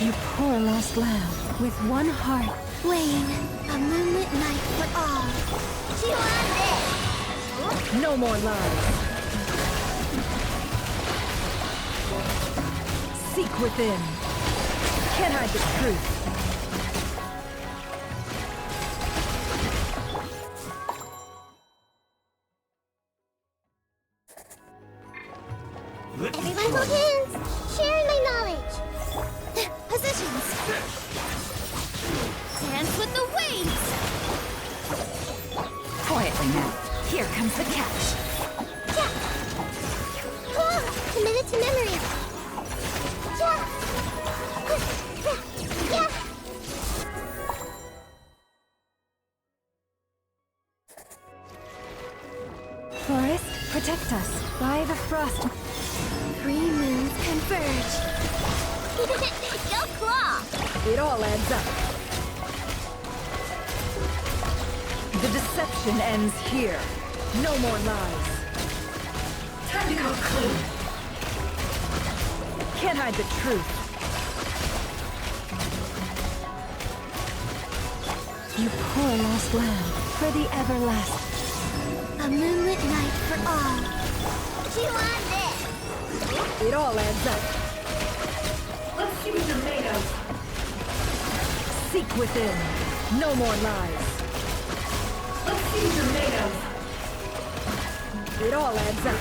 You poor lost lamb, with one heart. Wayne, a moonlit night for all. She won No more lies. Seek within. Can't hide the truth. Everyone hold hands. Sharing my knowledge. Positions. Dance with the waves. Quietly now. Here comes the catch. Committed to memory. Forest, protect us. By the frost. 3 moons converge. Go claw. It all adds up. The deception ends here. No more lies. Time to come clean. Can't hide the truth. You poor lost lamb, for the everlasting. A moonlit night for all. She won this. It all adds up. Let's see what you're made of. Seek within. No more lies. Let's see what you're made of. It all adds up.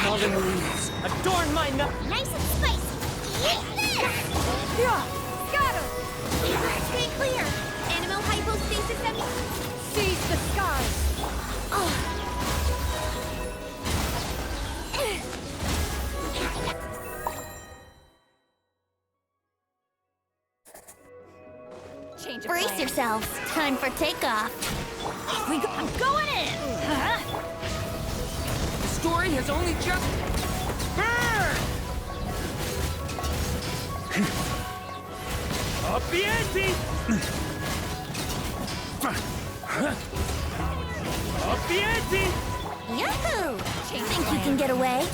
All the marines, adorn my nut. Nice and spicy. Eat this! Yeah! Scatter! Stay clear! Animal hypostasis Seize the skies! Brace yourselves. Time for takeoff. I'm going in! The story has only just... Burn! Up the ante! Up the ante! Yahoo! Think you can get away?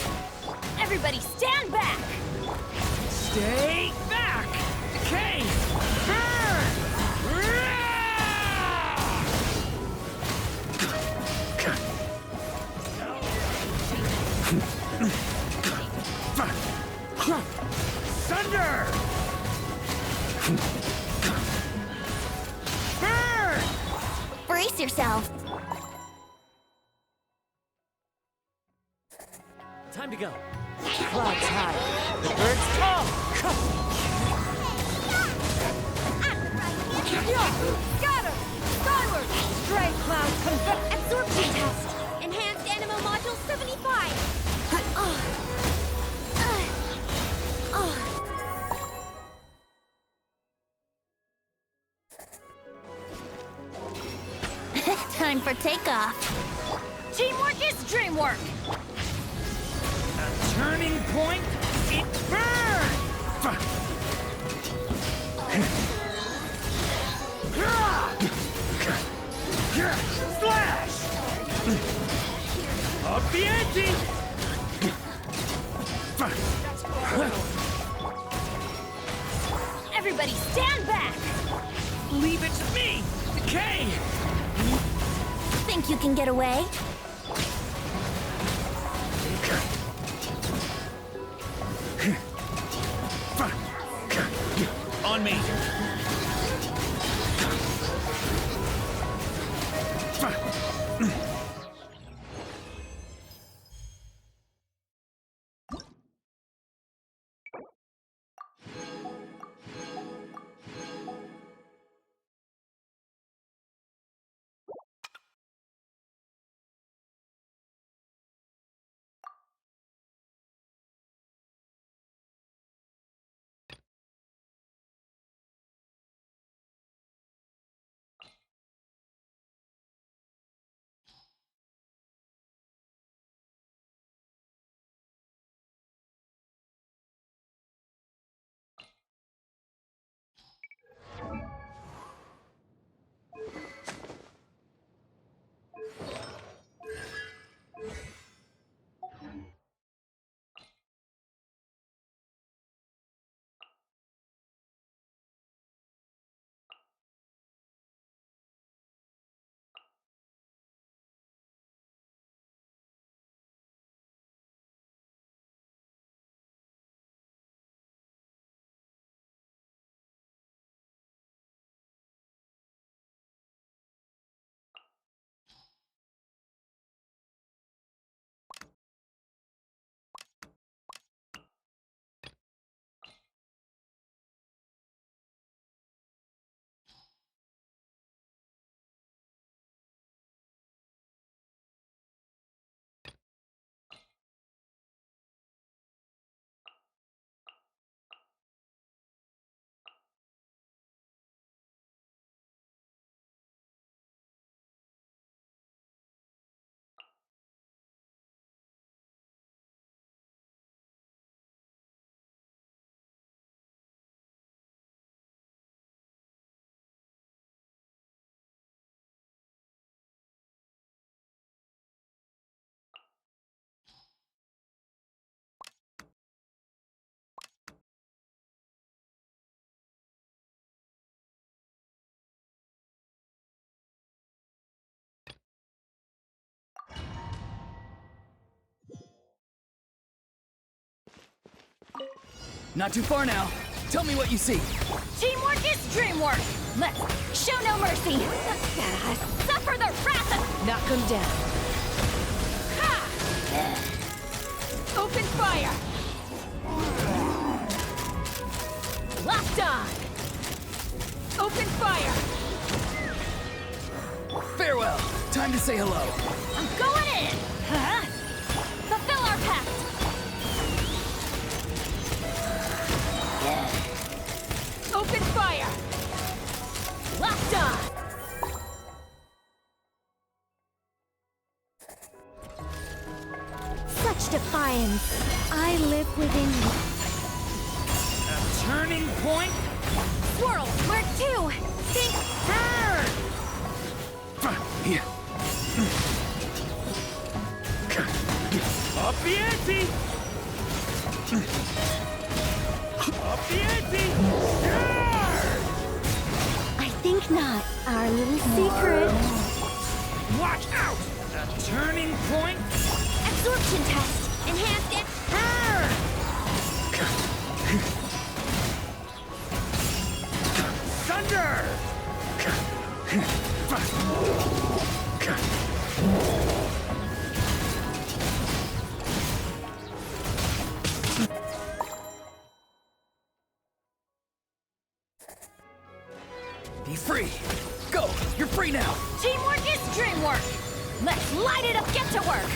Everybody stand back! Stay back! Okay! Burn! Thunder! Burn! Brace yourself. Time to go. Clouds high. The birds tall. Scatter! Skyward! Stray cloud convect Absorption test. Enhanced animal module 75. Time for takeoff. Teamwork is dreamwork! A turning point? It burns! Slash! Up the ante! Everybody stand back! Leave it to me! Decay! Think you can get away? On me. Not too far now. Tell me what you see. Teamwork is dreamwork! Let's show no mercy! Suffer the wrath of... Knock him down. Ha! Open fire! Locked on! Open fire! Farewell. Time to say hello. I'm going in! Huh? Fulfill our pact! Open fire! Locked on! Such defiance. I live within you. A turning point? Swirl! Mark 2! Think hard! Here. Up the ante! Up the ante! I think not. Our little secret. Watch out! A turning point? Absorption test! Enhanced it! Thunder! Be free! Go! You're free now! Teamwork is dreamwork! Let's light it up, get to work!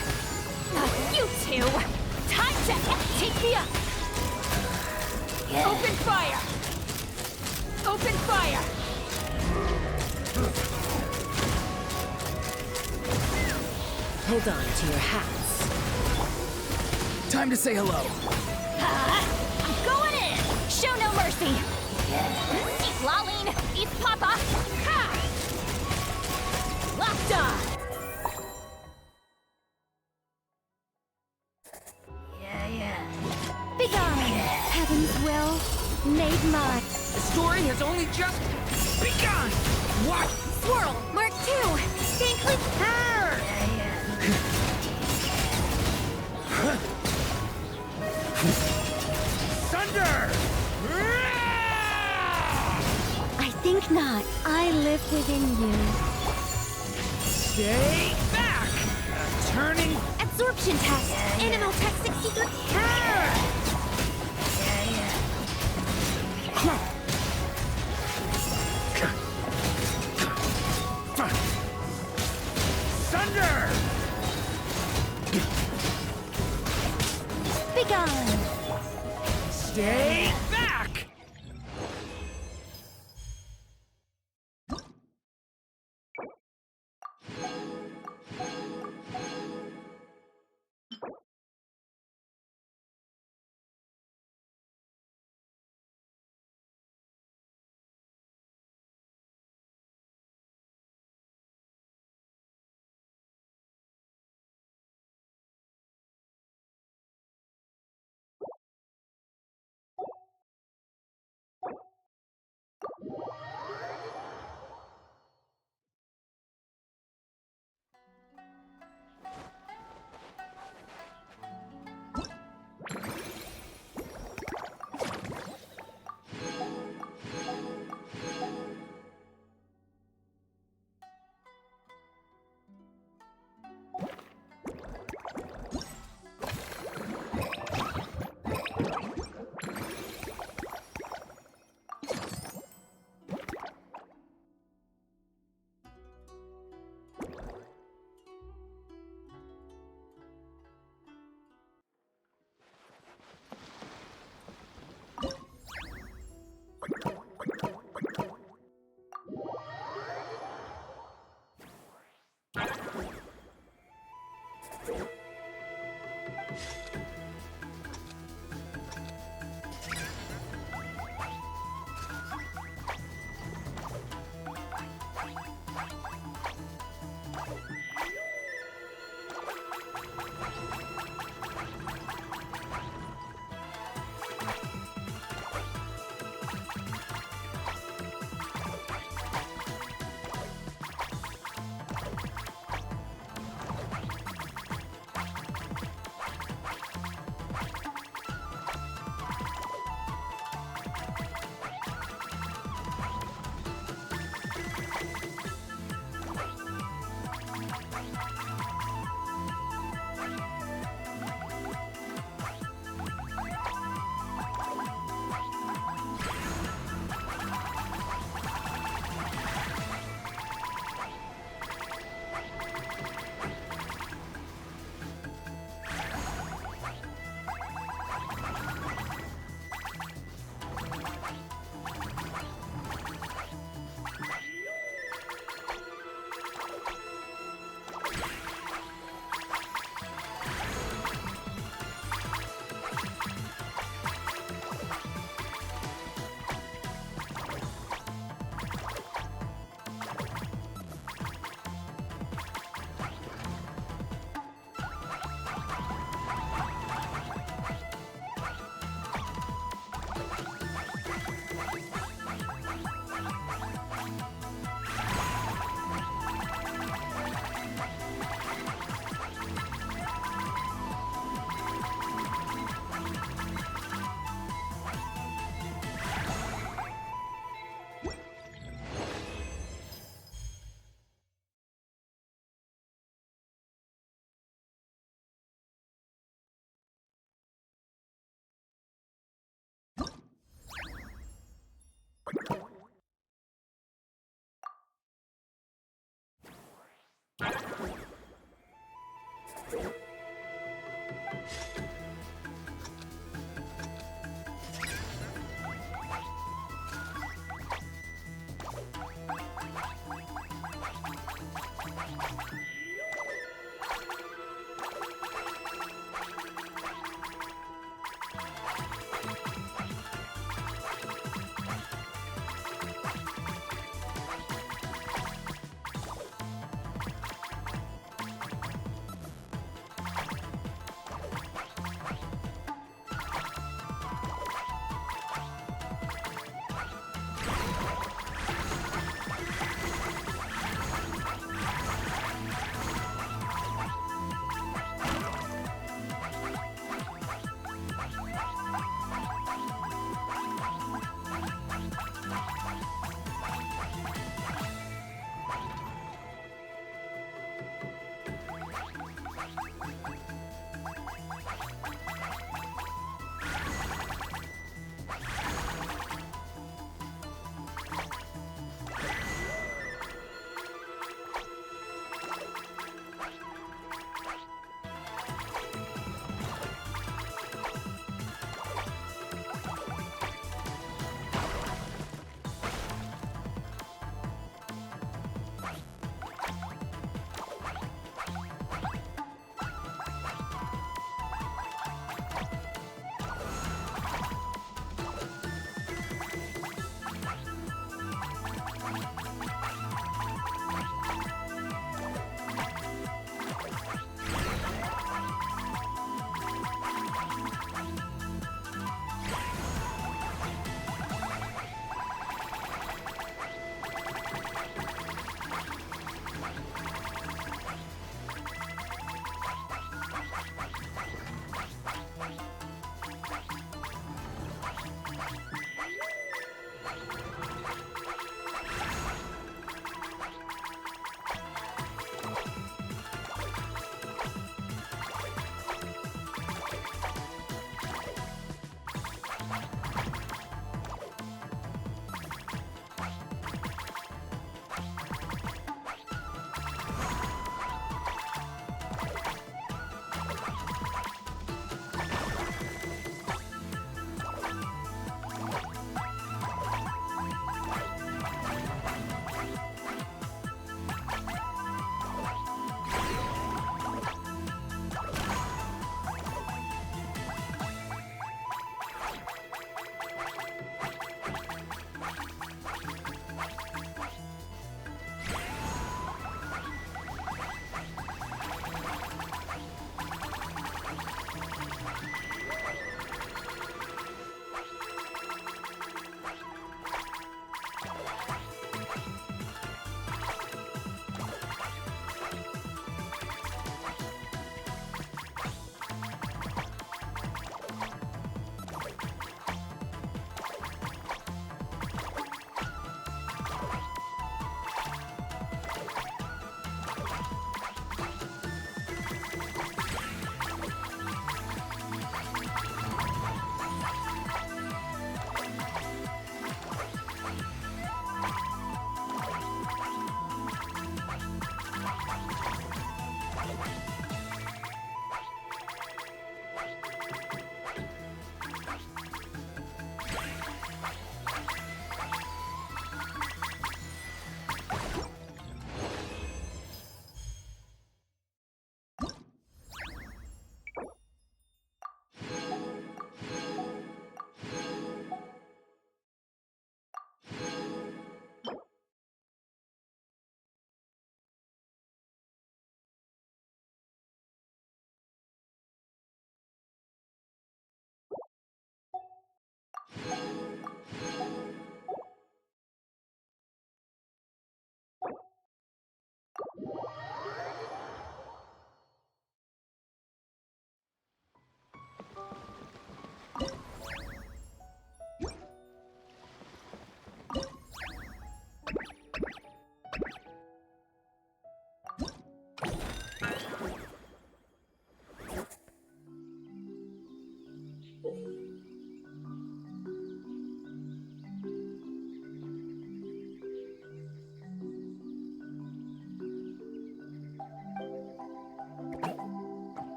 You two! Time to take me up! Open fire! Open fire! Hold on to your hats. Time to say hello. I'm going in! Show no mercy! Eat Laline! Eat Papa! Ha! Locked on! Begone! Heaven's will, made mine. The story has only just begun! What? Swirl! Mark 2! Think with her! Thunder! I think not. I live within you. Stay back! Turning... Absorption test. Animal test 63. Thunder! Begone. Stay back!